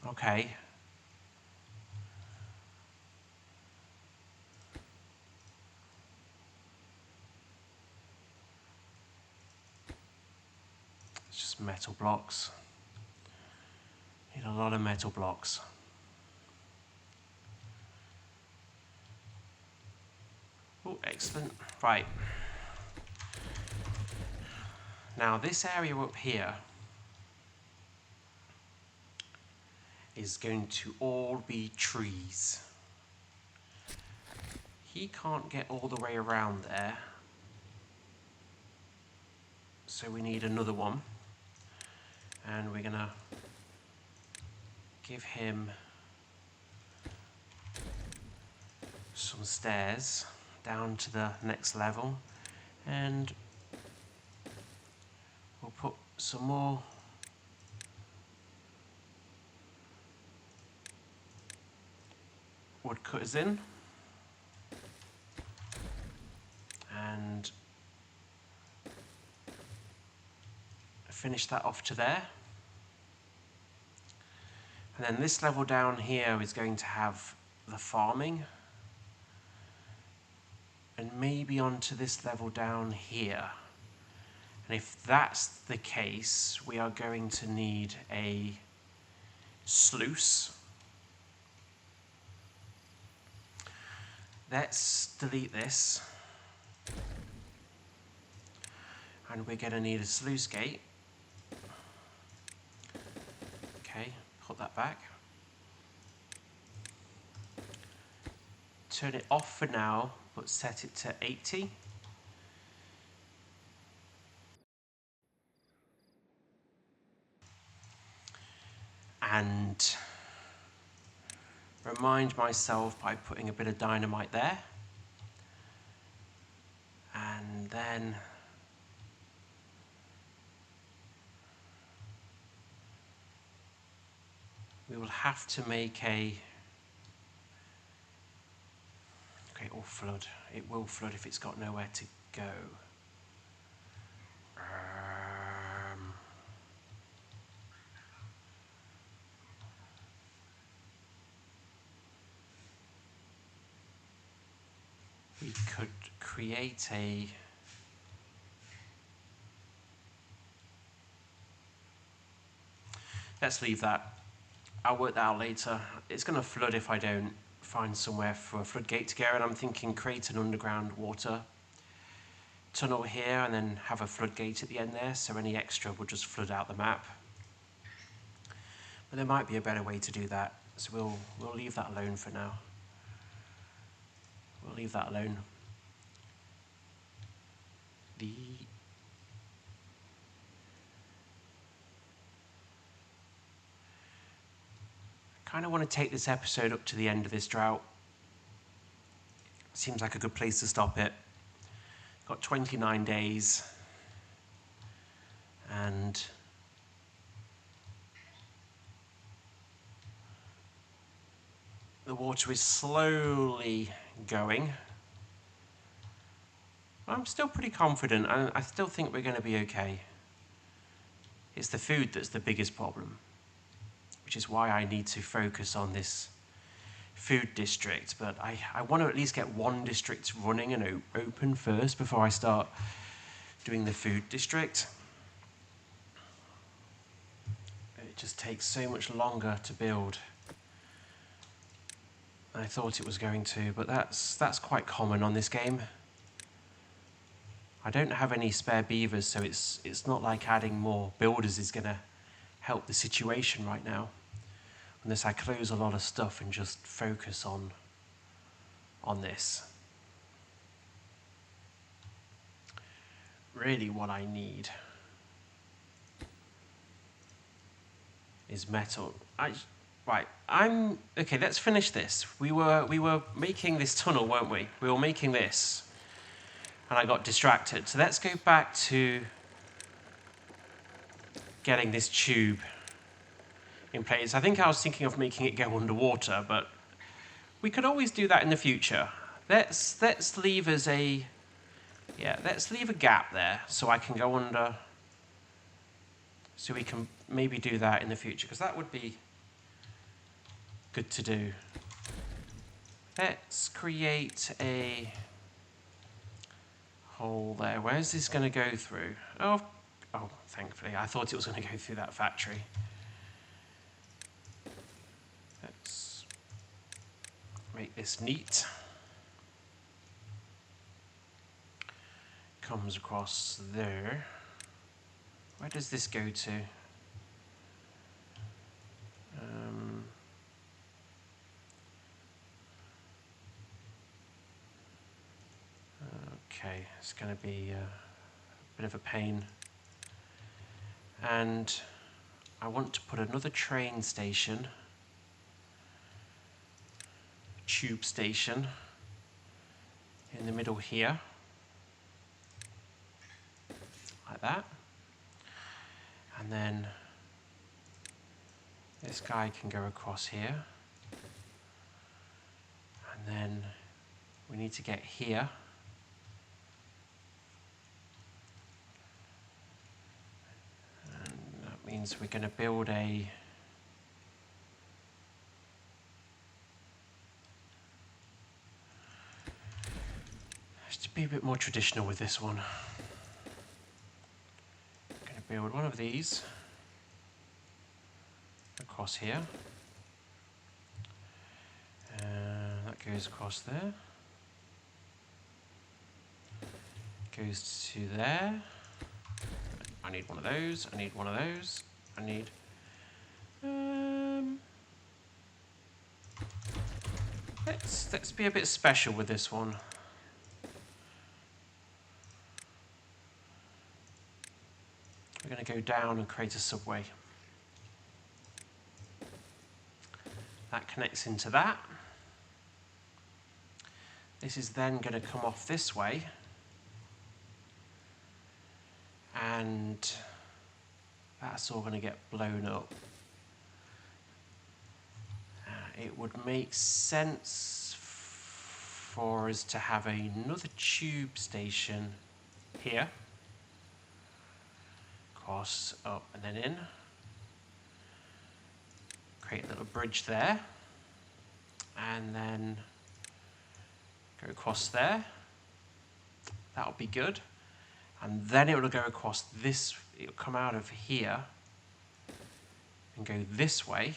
Okay. It's just metal blocks. Need a lot of metal blocks. Oh, excellent. Right. Now this area up here is going to all be trees. He can't get all the way around there, so we need another one. And we're gonna give him some stairs down to the next level, and we'll put some more woodcutters in, and finish that off to there. And then this level down here is going to have the farming, and maybe onto this level down here. And if that's the case, we are going to need a sluice. Let's delete this. And we're going to need a sluice gate. Okay, put that back. Turn it off for now, but set it to 80. And remind myself by putting a bit of dynamite there. And then we will have to make a... Okay, it will flood. It will flood if it's got nowhere to go. We could create a... Let's leave that. I'll work that out later. It's going to flood if I don't find somewhere for a floodgate to go, and I'm thinking create an underground water tunnel here and then have a floodgate at the end there, so any extra will just flood out the map. But there might be a better way to do that, so we'll leave that alone for now. We'll leave that alone. I kind of want to take this episode up to the end of this drought. Seems like a good place to stop it. Got 29 days. And the water is slowly going. I'm still pretty confident. I still think we're going to be okay. It's the food that's the biggest problem, which is why I need to focus on this food district. But I want to at least get one district running and open first before I start doing the food district. It just takes so much longer to build than I thought it was going to, but that's quite common on this game. I don't have any spare beavers, so it's not like adding more builders is going to help the situation right now, unless I close a lot of stuff and just focus on this. Really what I need is metal. Right, okay, let's finish this. We were making this tunnel, weren't we? We were making this. And I got distracted. So let's go back to getting this tube in place. I think I was thinking of making it go underwater, but we could always do that in the future. Let's leave as a let's leave a gap there so I can go under. So we can maybe do that in the future, because that would be good to do. Let's create a hole there. Where's this going to go through? Oh, thankfully. I thought it was going to go through that factory. Let's make this neat. Comes across there. Where does this go to? Okay, it's going to be a bit of a pain. And I want to put another train station, tube station, in the middle here, like that. And then this guy can go across here. And then we need to get here. And that means we're going to build a just to be a bit more traditional with this one. I'm going to build one of these across here. That goes across there. Goes to there. I need one of those. I need one of those. I need. Let's be a bit special with this one. We're going to go down and create a subway. That connects into that. This is then going to come off this way. And that's all going to get blown up. It would make sense for us to have another tube station here. Cross up and then in. Create a little bridge there. And then go across there. That'll be good. And then it will go across this, it'll come out of here and go this way.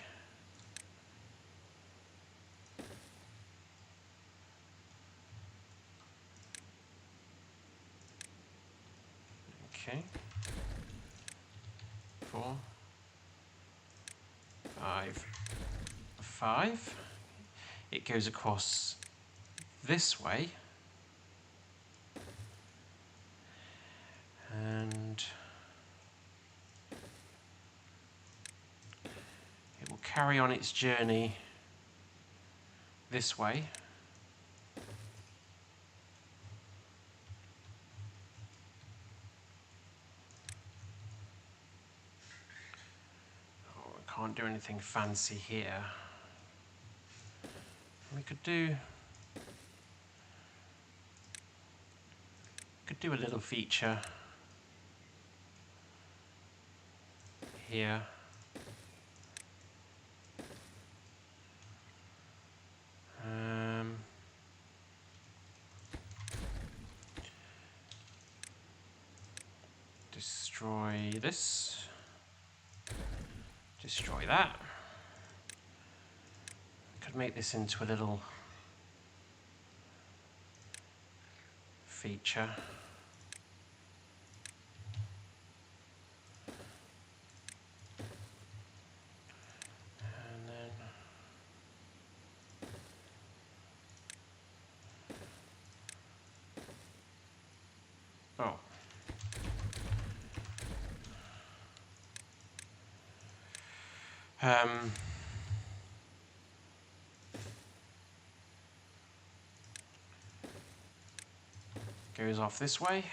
Okay. 4, 5, 5. It goes across this way. And it will carry on its journey this way. Oh, I can't do anything fancy here. We could do a little feature here. Destroy this. Destroy that. Could make this into a little feature. goes off this way.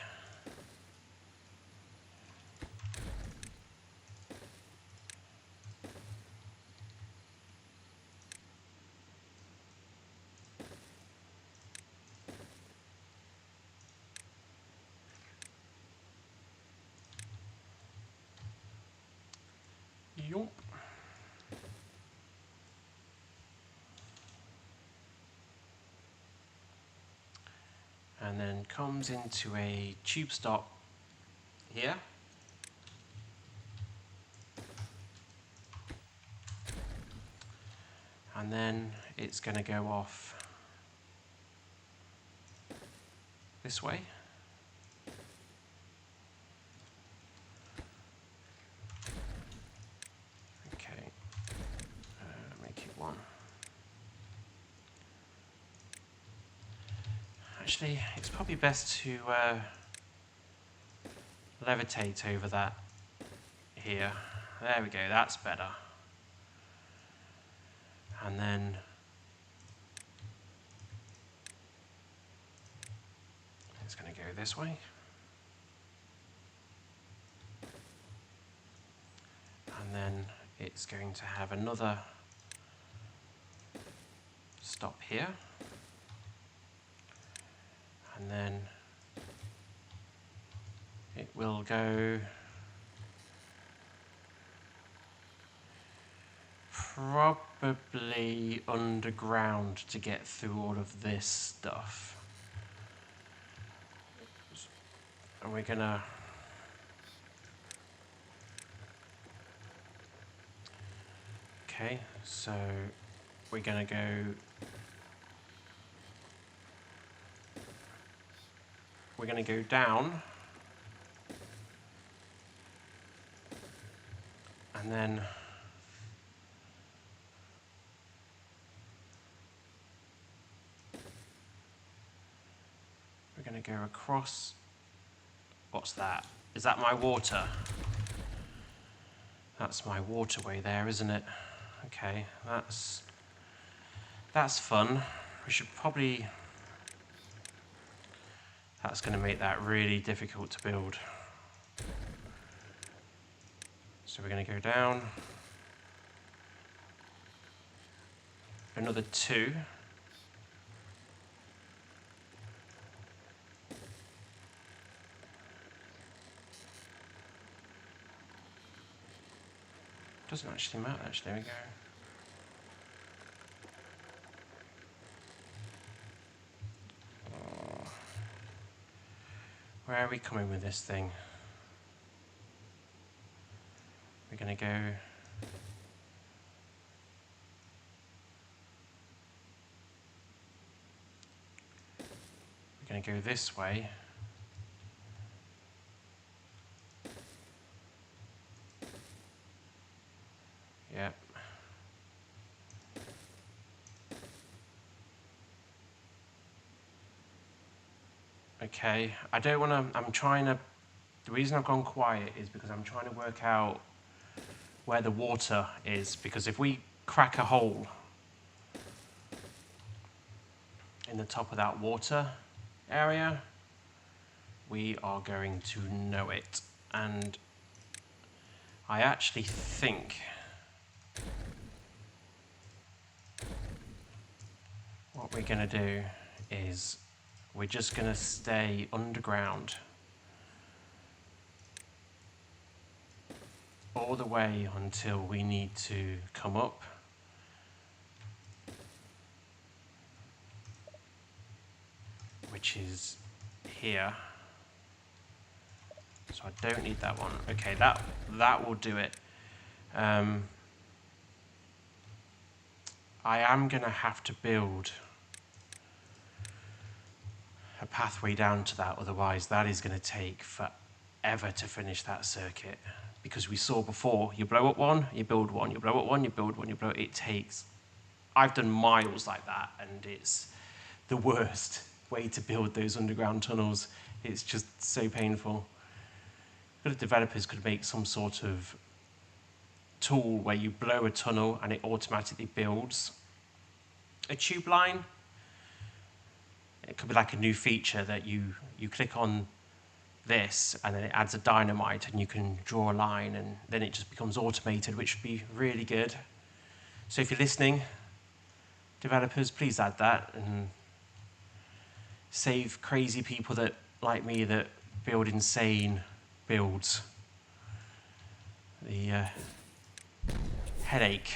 Yup. And then comes into a tube stop here. And then it's going to go off this way. Okay, make it one. Actually, it's probably best to levitate over that here. There we go, that's better. And then it's going to go this way. And then it's going to have another stop here. And then it will go probably underground to get through all of this stuff. And we're gonna okay, so we're gonna go down, and then we're going to go across. What's that? Is that my water? That's my waterway there, isn't it? Okay, that's fun. We should probably... That's going to make that really difficult to build. So we're going to go down. Another 2. Doesn't actually matter, actually. There we go. Where are we coming with this thing? We're going to go... We're going to go this way. Yep. Okay, I don't want to, I'm trying to, the reason I've gone quiet is because I'm trying to work out where the water is, because if we crack a hole in the top of that water area, we are going to know it. And I actually think what we're going to do is we're just going to stay underground all the way until we need to come up. Which is here. So I don't need that one. Okay, that will do it. I am going to have to build a pathway down to that, otherwise that is going to take forever to finish that circuit. Because we saw before, you blow up one, you build one, you blow up one, you build one, you blow it takes... I've done miles like that, and it's the worst way to build those underground tunnels. It's just so painful. Good developers could make some sort of tool where you blow a tunnel and it automatically builds a tube line. it could be like a new feature that you click on this and then it adds a dynamite and you can draw a line and then it just becomes automated, which would be really good. So if you're listening, developers, please add that and save crazy people that like me that build insane builds the headache.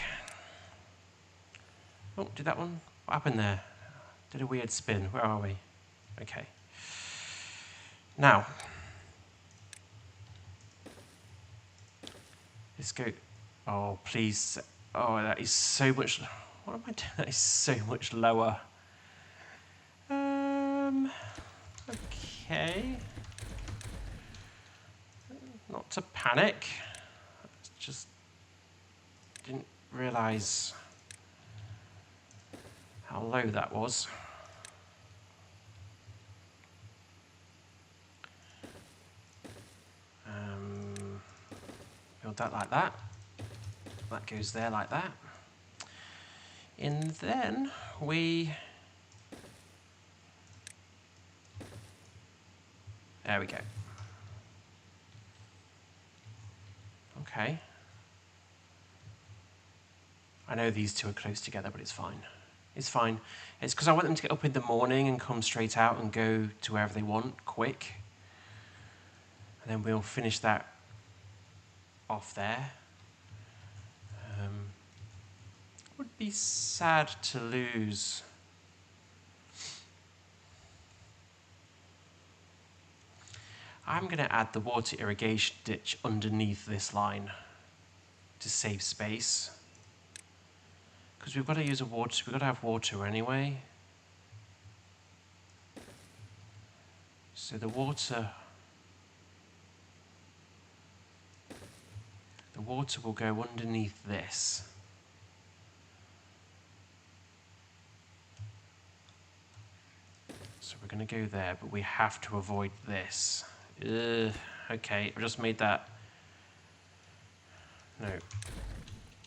Oh, did that one? What happened there? Did a weird spin. Where are we? Okay. Now, let's go. Oh, please. Oh, that is so much. What am I doing? That is so much lower. Okay. Not to panic. Just didn't realise how low that was. Build that like that. That goes there like that. And then there we go. Okay. I know these two are close together, but it's fine. It's fine. It's because I want them to get up in the morning and come straight out and go to wherever they want, quick. And then we'll finish that off there. Would be sad to lose. I'm going to add the water irrigation ditch underneath this line to save space. Because we've got to use we've got to have water anyway. So the water will go underneath this. So we're going to go there, but we have to avoid this. Okay, I've just made that. No,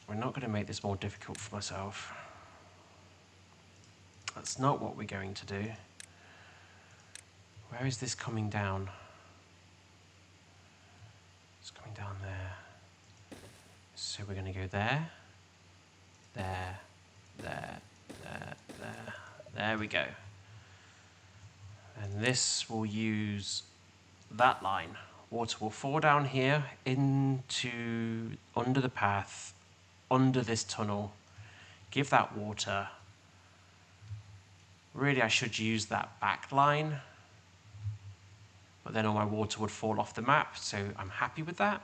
we're not going to make this more difficult for myself. That's not what we're going to do. Where is this coming down? It's coming down there. So we're going to go there, there, there, there, there. There we go. And this will use that line. Water will fall down here into under the path, under this tunnel. Give that water. Really, I should use that back line, but then all my water would fall off the map, so I'm happy with that.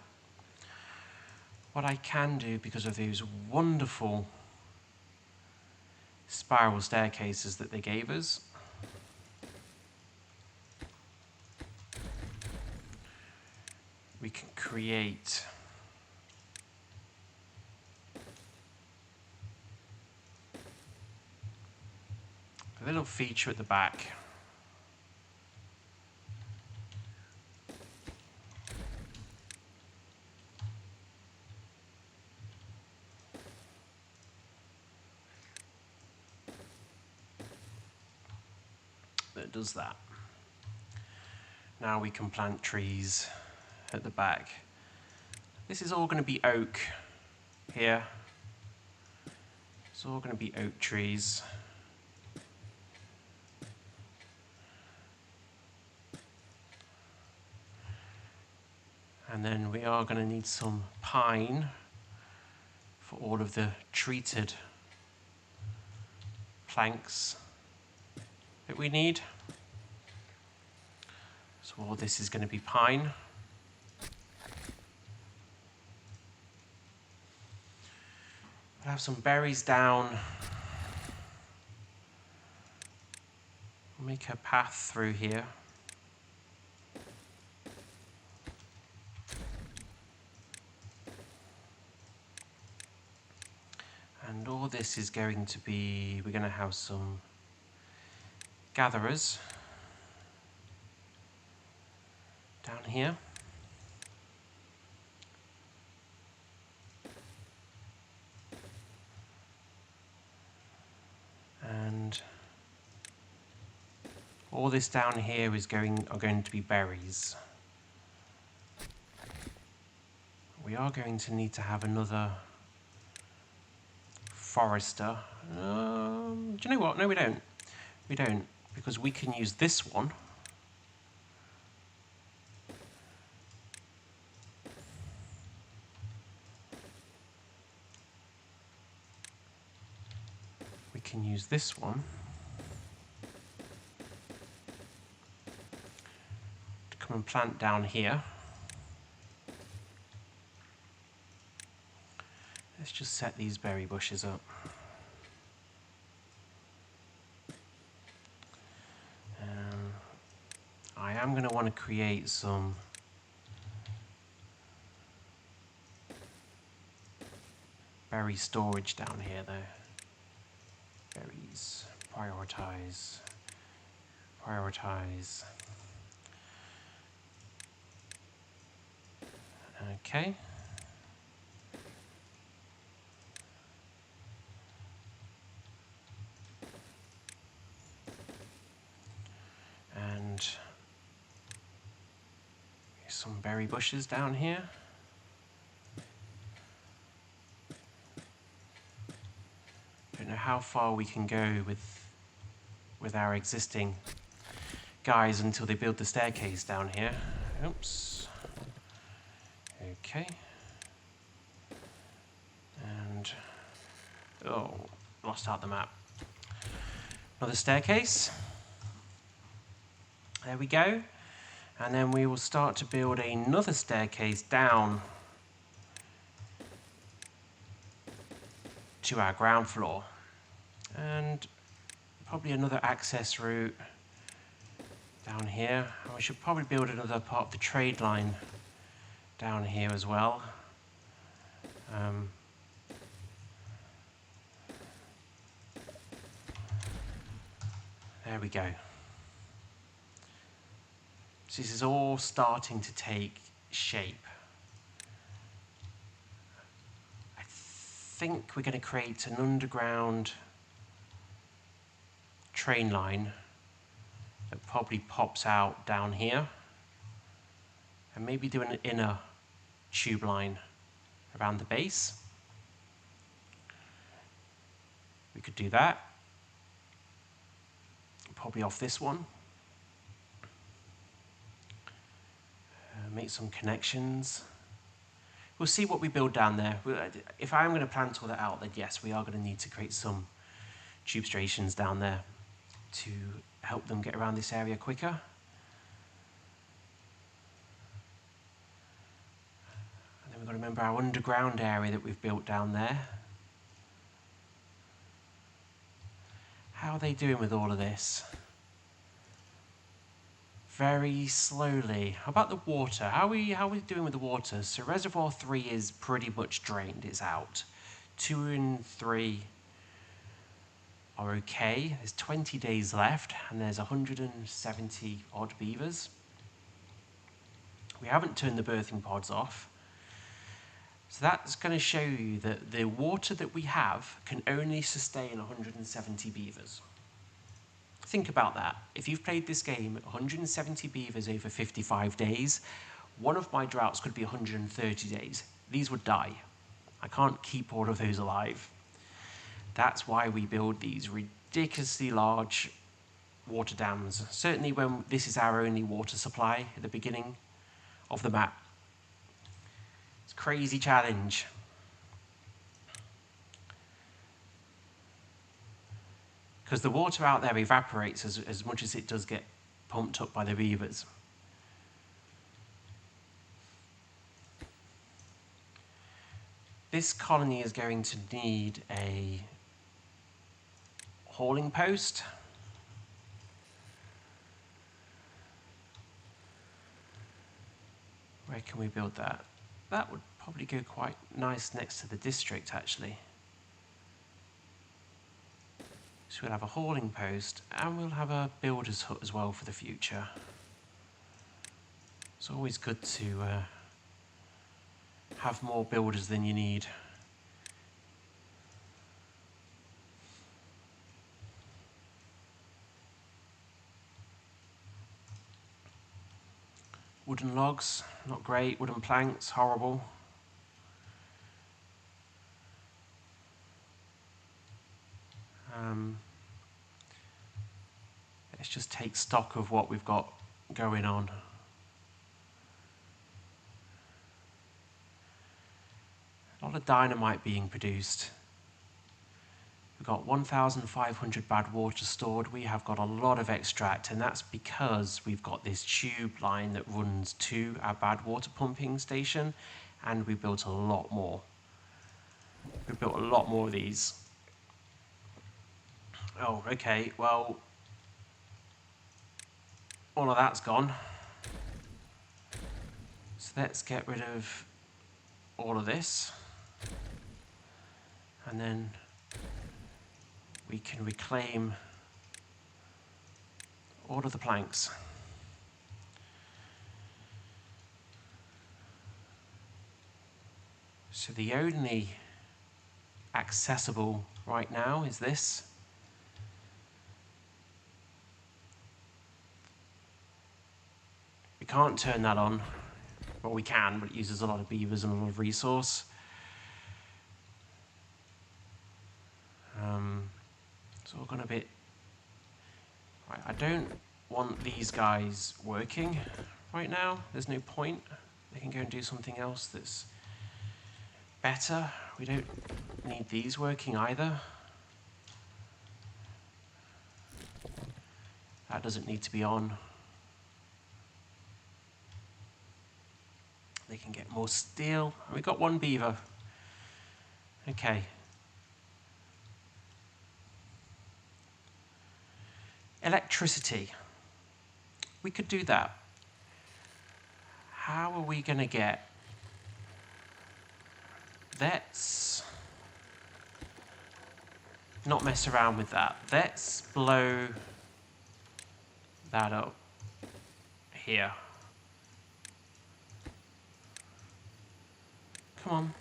What I can do, because of those wonderful spiral staircases that they gave us, we can create a little feature at the back. That does that. Now we can plant trees at the back. This is all going to be oak here. It's all going to be oak trees. And then we are going to need some pine for all of the treated planks that we need. So all this is going to be pine. We'll have some berries down. We'll make a path through here. And all this is going to be, we're going to have some gatherers down here. And All this down here are going to be berries. We are going to need to have another forester. Do you know what? No, we don't. We don't, because we can use this one. We can use this one to come and plant down here. Let's just set these berry bushes up. I am going to want to create some berry storage down here though. Berries, prioritize. Okay. And some berry bushes down here. Don't know how far we can go with our existing guys until they build the staircase down here. Oops. Okay. And oh, lost out the map. Another staircase. There we go. And then we will start to build another staircase down to our ground floor. And probably another access route down here. And we should probably build another part of the trade line down here as well. There we go. So this is all starting to take shape. I think we're going to create an underground train line that probably pops out down here, and maybe do an inner tube line around the base. We could do that. Probably off this one. Make some connections. We'll see what we build down there. If I'm going to plant all that out, then yes, we are going to need to create some tube stations down there to help them get around this area quicker. And then we've got to remember our underground area that we've built down there. How are they doing with all of this? Very slowly. How about the water? How are we doing with the water? So reservoir 3 is pretty much drained, it's out. 2 and 3 are okay. There's 20 days left and there's 170 odd beavers. We haven't turned the birthing pods off. So that's going to show you that the water that we have can only sustain 170 beavers. Think about that. If you've played this game 170 beavers over 55 days, one of my droughts could be 130 days. These would die. I can't keep all of those alive. That's why we build these ridiculously large water dams. Certainly when this is our only water supply at the beginning of the map. It's a crazy challenge. Because the water out there evaporates as much as it does get pumped up by the beavers. This colony is going to need a hauling post. Where can we build that? That would probably go quite nice next to the district, actually. So we'll have a hauling post and we'll have a builder's hut as well for the future. It's always good to have more builders than you need. Wooden logs, not great. Wooden planks, horrible. Let's just take stock of what we've got going on. A lot of dynamite being produced. We've got 1,500 badwater stored. We have got a lot of extract, and that's because we've got this tube line that runs to our badwater pumping station, and we built a lot more. We built a lot more of these. Oh, okay, well, all of that's gone. So let's get rid of all of this, and then we can reclaim all of the planks. So the only accessible right now is this. We can't turn that on. Well, we can, but it uses a lot of beavers and a lot of resource. It's all gone a bit... Right, I don't want these guys working right now. There's no point. They can go and do something else that's better. We don't need these working either. That doesn't need to be on. They can get more steel. We've got one beaver. Okay. Electricity. We could do that. How are we going to get... Let's not mess around with that. Let's blow that up here. Come on.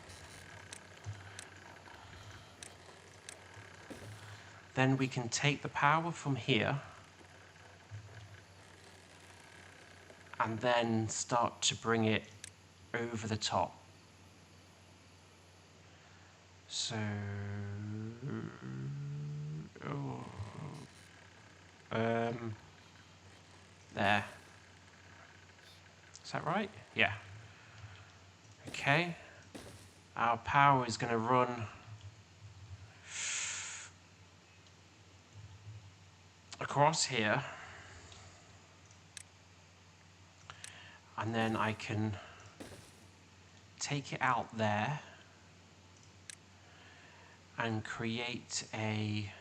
Then we can take the power from here and then start to bring it over the top. So, there. Is that right? Yeah. Okay. Our power is going to run across here, and then I can take it out there and create a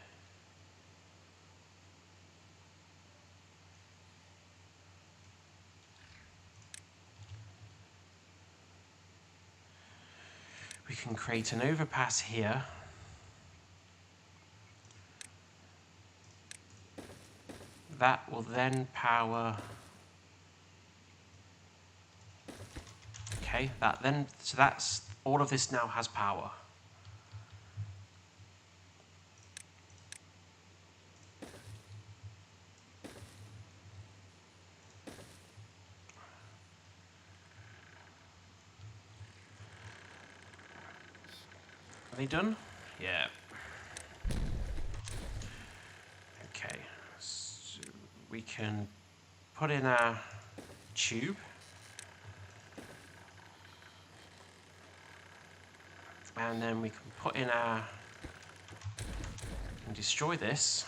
an overpass here. That will then power. Okay, so that's all of this now has power. Are they done? Yeah. Okay, so we can put in our tube. And then we can put in our, and destroy this.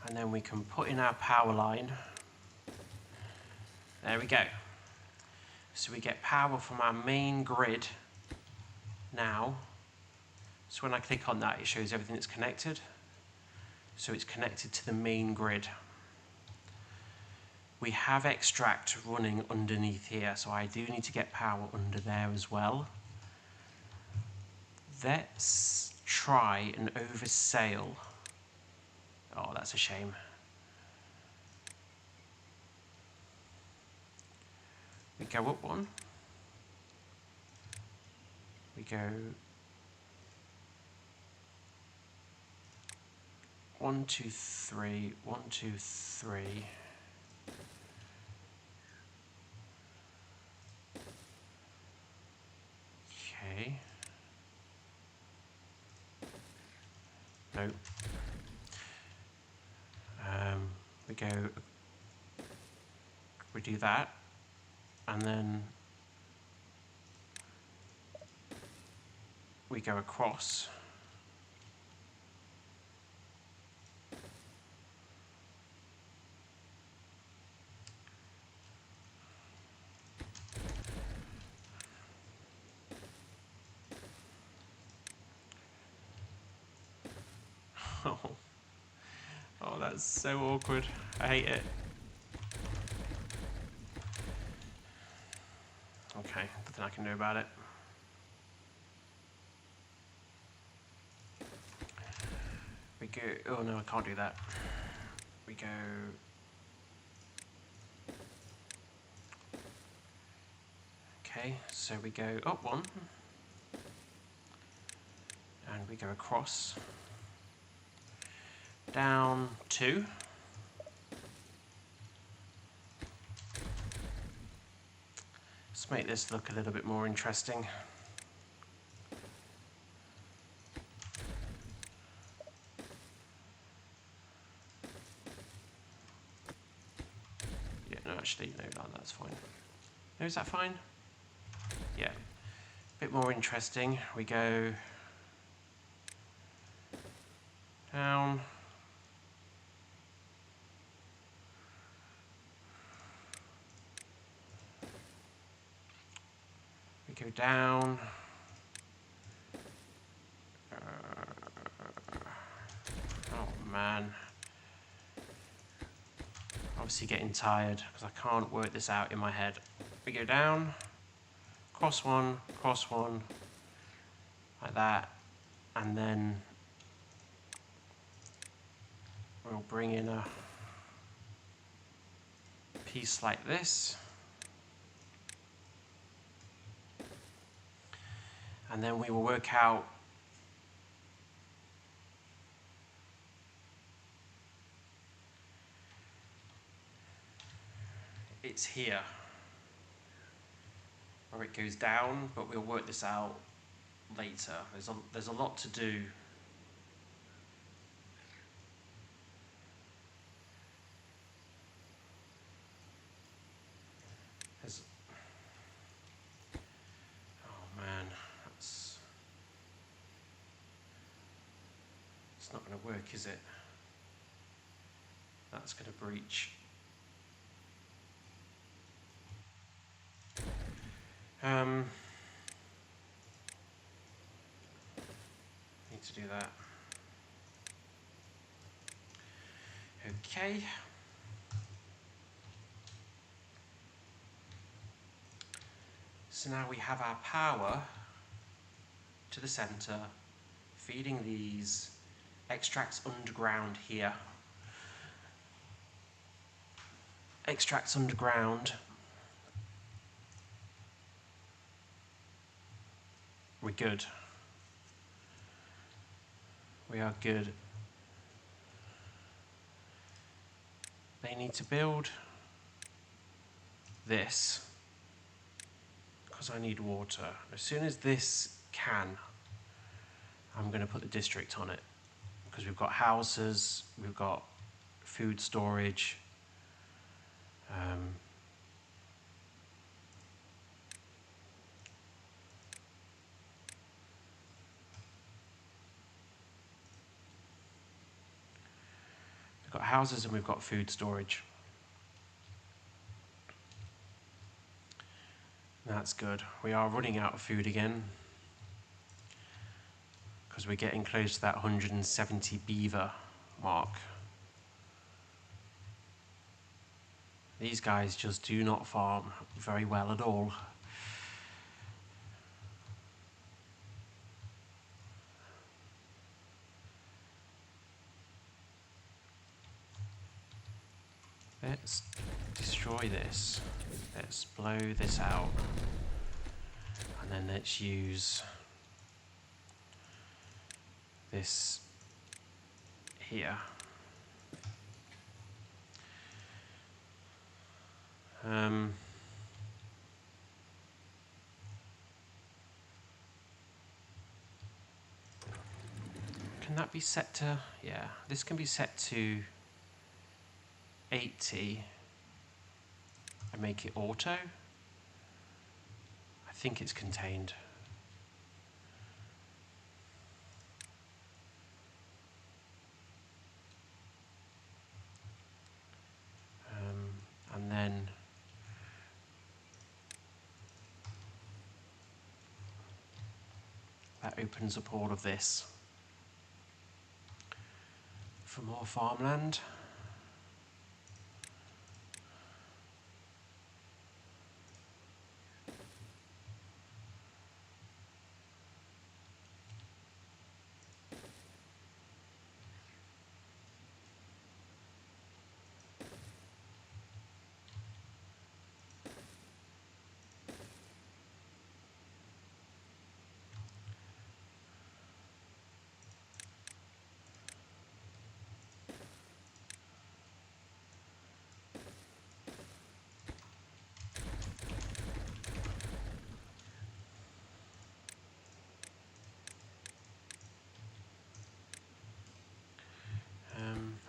And then we can put in our power line. There we go. So we get power from our main grid now. So when I click on that, it shows everything that's connected. So it's connected to the main grid. We have extract running underneath here, so I do need to get power under there as well. Let's try and oversail. Oh, that's a shame. We go up one. We go 1, 2, 3, 1, 2, 3. Okay. No. We do that, and then we go across. Oh, that's so awkward. I hate it. Okay, nothing I can do about it. We go, oh no, I can't do that. We go, okay, so we go up one, and we go across, down two, let's make this look a little bit more interesting. Yeah, no, actually, no, that's fine. No, is that fine? Yeah, a bit more interesting. We go down, we go down, oh man, obviously getting tired because I can't work this out in my head. We go down, cross one, like that, and then we'll bring in a piece like this, and then we will work out it's here where it goes down, but we'll work this out later. There's a lot to do. Oh man, it's not going to work, is it? That's going to breach. Need to do that. Okay. So now we have our power to the center, feeding these extracts underground here. Extracts underground. We're good. We are good. They need to build this because I need water. As soon as this can, I'm going to put the district on it because we've got houses, we've got food storage. We've got houses and we've got food storage. That's good. We are running out of food again because we're getting close to that 170 beaver mark. These guys just do not farm very well at all. Let's destroy this. Let's blow this out. And then let's use this here. Can that be set to, yeah, this can be set to 80 and make it auto. I think it's contained. And then that opens up all of this for more farmland.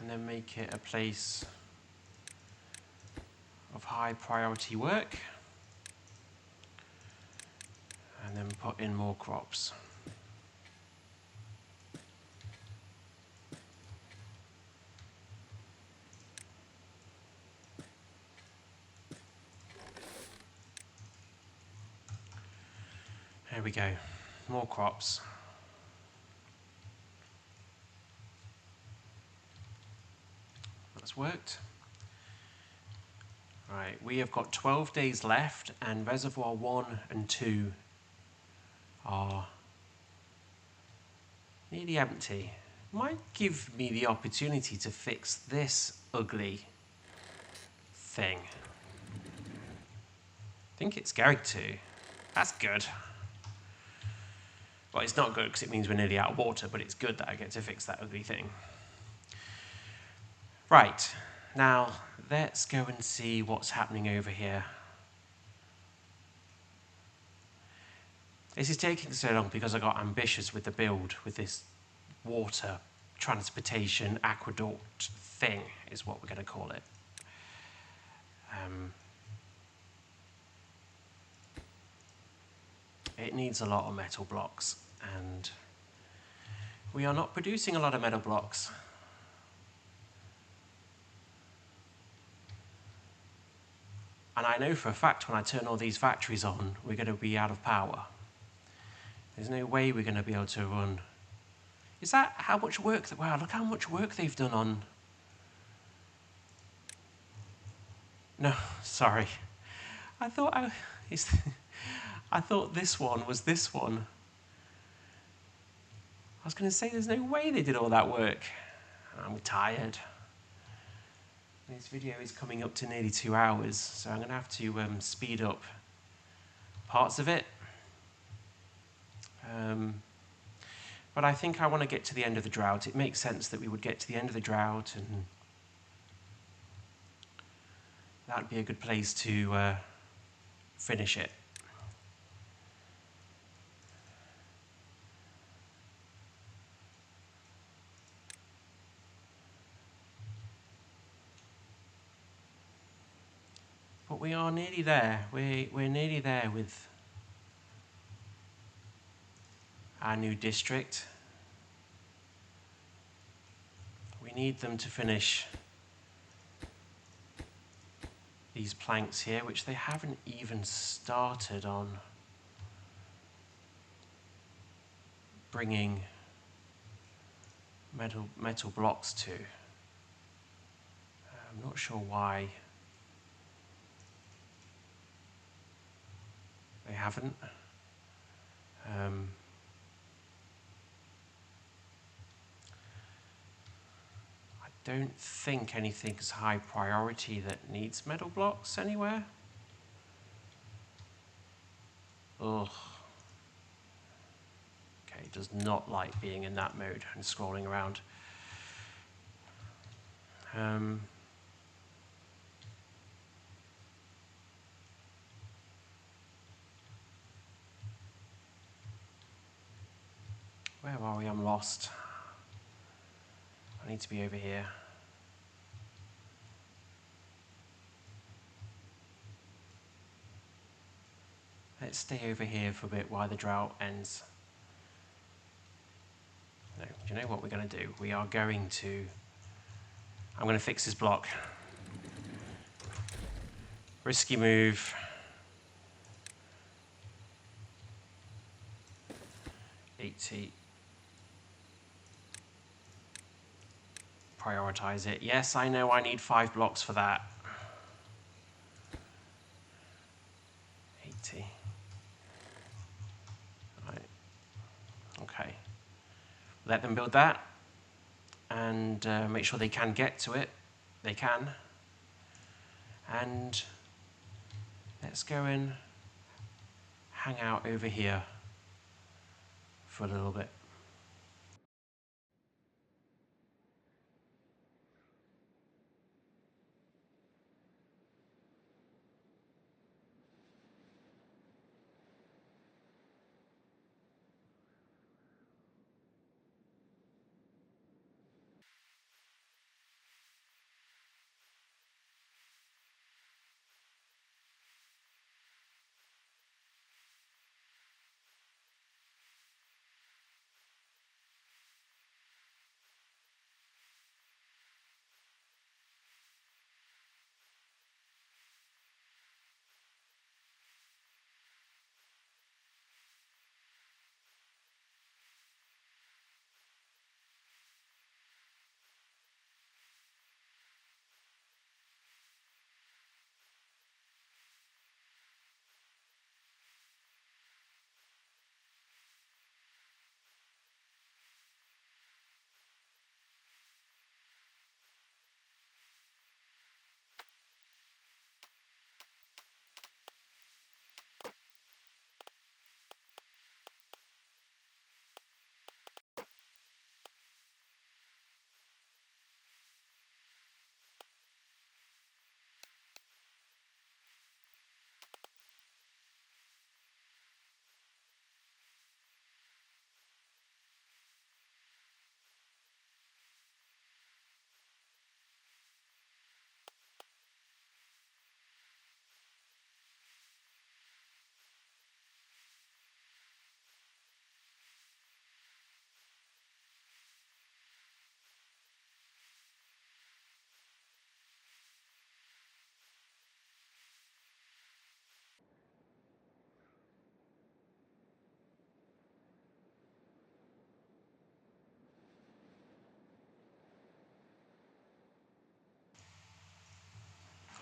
And then make it a place of high priority work, and then put in more crops. There we go, more crops. That's worked. Right, we have got 12 days left, and reservoir 1 and 2 are nearly empty. Might give me the opportunity to fix this ugly thing. I think it's going to. That's good. Well, it's not good because it means we're nearly out of water, but it's good that I get to fix that ugly thing. Right, now let's go and see what's happening over here. This is taking so long because I got ambitious with the build with this water transportation aqueduct thing, is what we're going to call it. It needs a lot of metal blocks, and we are not producing a lot of metal blocks. And I know for a fact when I turn all these factories on, we're going to be out of power. There's no way we're going to be able to run. Is that how much work? Wow, look how much work they've done on. No, sorry. I thought I thought this one was this one. I was going to say there's no way they did all that work. I'm tired. This video is coming up to nearly 2 hours, so I'm going to have to speed up parts of it. But I think I want to get to the end of the drought. It makes sense that we would get to the end of the drought, and that would be a good place to finish it. But we are nearly there. We're nearly there with our new district. We need them to finish these planks here, which they haven't even started on bringing metal blocks to. I'm not sure why they haven't. I don't think anything's high priority that needs metal blocks anywhere. Ugh. Okay, it does not like being in that mode and scrolling around. Where are we? I'm lost. I need to be over here. Let's stay over here for a bit while the drought ends. No, do you know what we're going to do? We are going to... I'm going to fix this block. Risky move. Prioritize it. Yes, I know I need 5 blocks for that. 80. Right. Okay. Let them build that and make sure they can get to it. They can. And let's go and hang out over here for a little bit.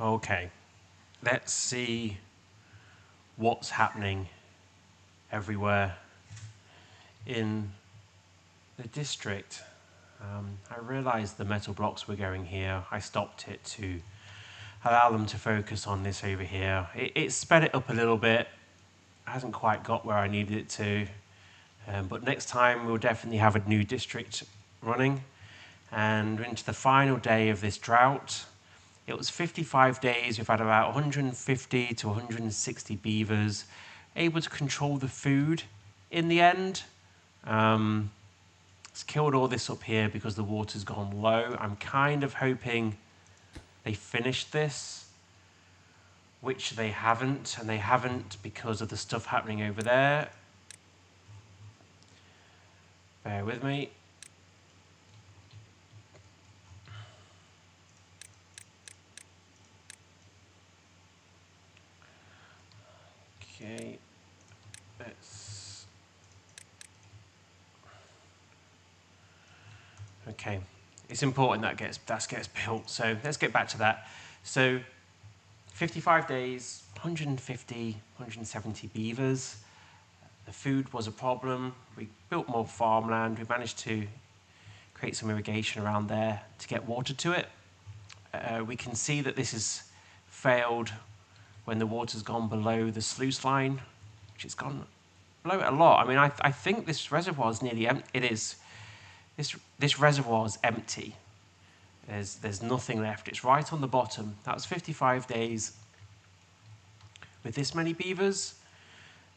Okay, let's see what's happening everywhere in the district. I realized the metal blocks were going here. I stopped it to allow them to focus on this over here. It sped it up a little bit. Hasn't quite got where I needed it to. But next time we'll definitely have a new district running. And into the final day of this drought. It was 55 days. We've had about 150 to 160 beavers able to control the food in the end. It's killed all this up here because the water's gone low. I'm kind of hoping they finished this, which they haven't, and they haven't because of the stuff happening over there. Bear with me. Okay, let's... Okay, it's important that gets built, so let's get back to that. So, 55 days, 150, 170 beavers. The food was a problem. We built more farmland. We managed to create some irrigation around there to get water to it. We can see that this has failed when the water's gone below the sluice line, which it's gone below it a lot. I mean, I think this reservoir is nearly empty. It is. This reservoir is empty. There's nothing left. It's right on the bottom. That was 55 days. With this many beavers,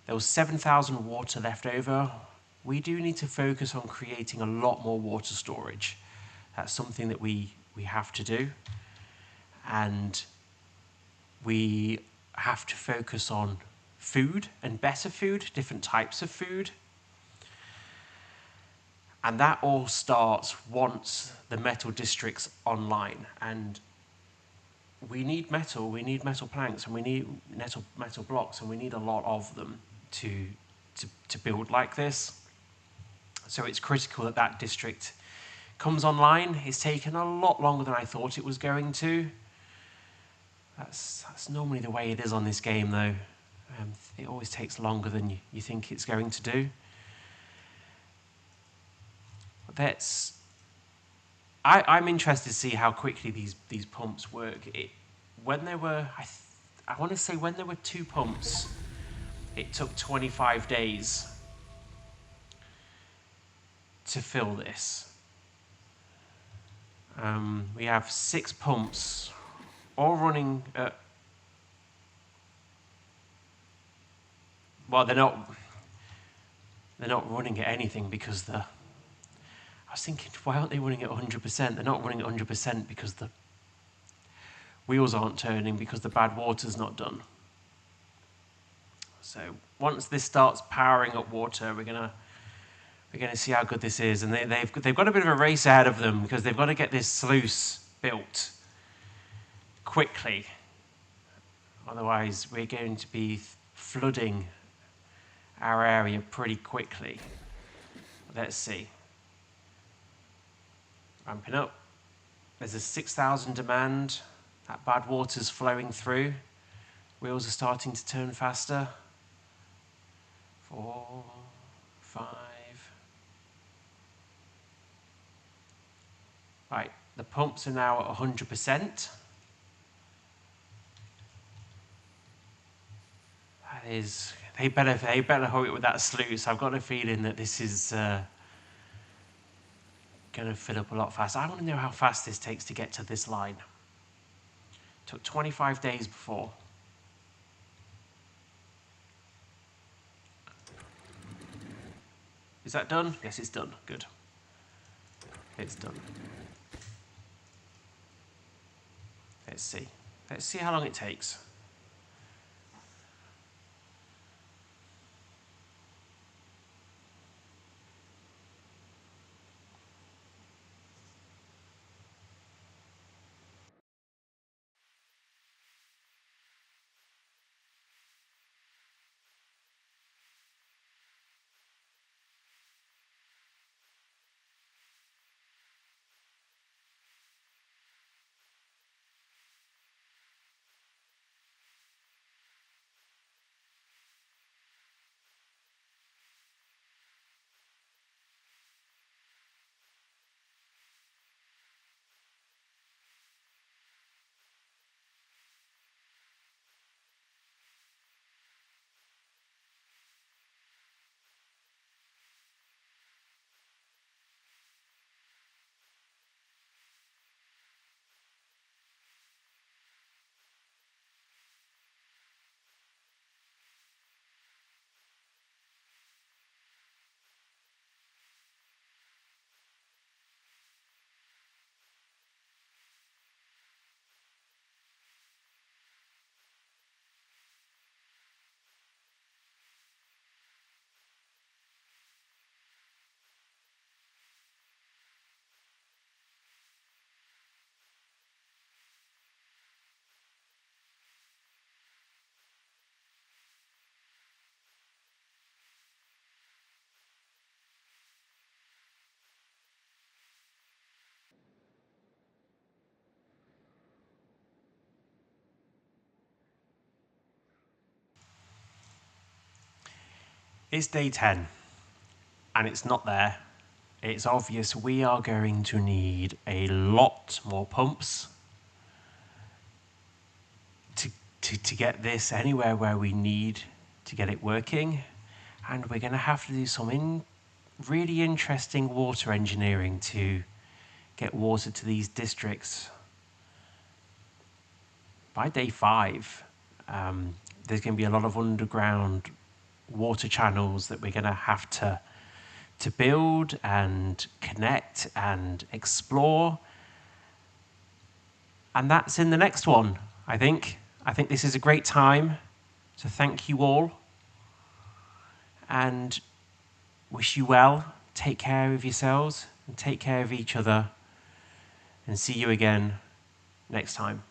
there was 7,000 water left over. We do need to focus on creating a lot more water storage. That's something that we have to do. And we have to focus on food and better food, different types of food. And that all starts once the metal district's online. And we need metal planks, and we need metal blocks, and we need a lot of them to build like this. So it's critical that that district comes online. It's taken a lot longer than I thought it was going to. That's normally the way it is on this game, though. It always takes longer than you think it's going to do. I'm interested to see how quickly these pumps work. When there were, I want to say when there were 2 pumps, it took 25 days to fill this. We have 6 pumps, all running at, well, they're not running at anything because I was thinking, why aren't they running at 100%? They're not running at 100% because the wheels aren't turning, because the bad water's not done. So once this starts powering up water, we're gonna see how good this is. And they've got a bit of a race ahead of them, because they've got to get this sluice built quickly. Otherwise, we're going to be flooding our area pretty quickly. Let's see. Ramping up. There's a 6,000 demand. That bad water's flowing through. Wheels are starting to turn faster. 4, 5. Right, the pumps are now at 100%. That is, they better hurry with that sluice. I've got a feeling that this is going to fill up a lot faster. I want to know how fast this takes to get to this line. Took 25 days before. Is that done? Yes, it's done. Good. It's done. Let's see. Let's see how long it takes. It's day 10, and it's not there. It's obvious we are going to need a lot more pumps to get this anywhere where we need to get it working. And we're going to have to do some really interesting water engineering to get water to these districts. By day 5, there's going to be a lot of underground water channels that we're going to have to to build and connect and explore. And that's in the next one, I think. I think this is a great time to thank you all and wish you well. Take care of yourselves and take care of each other. And see you again next time.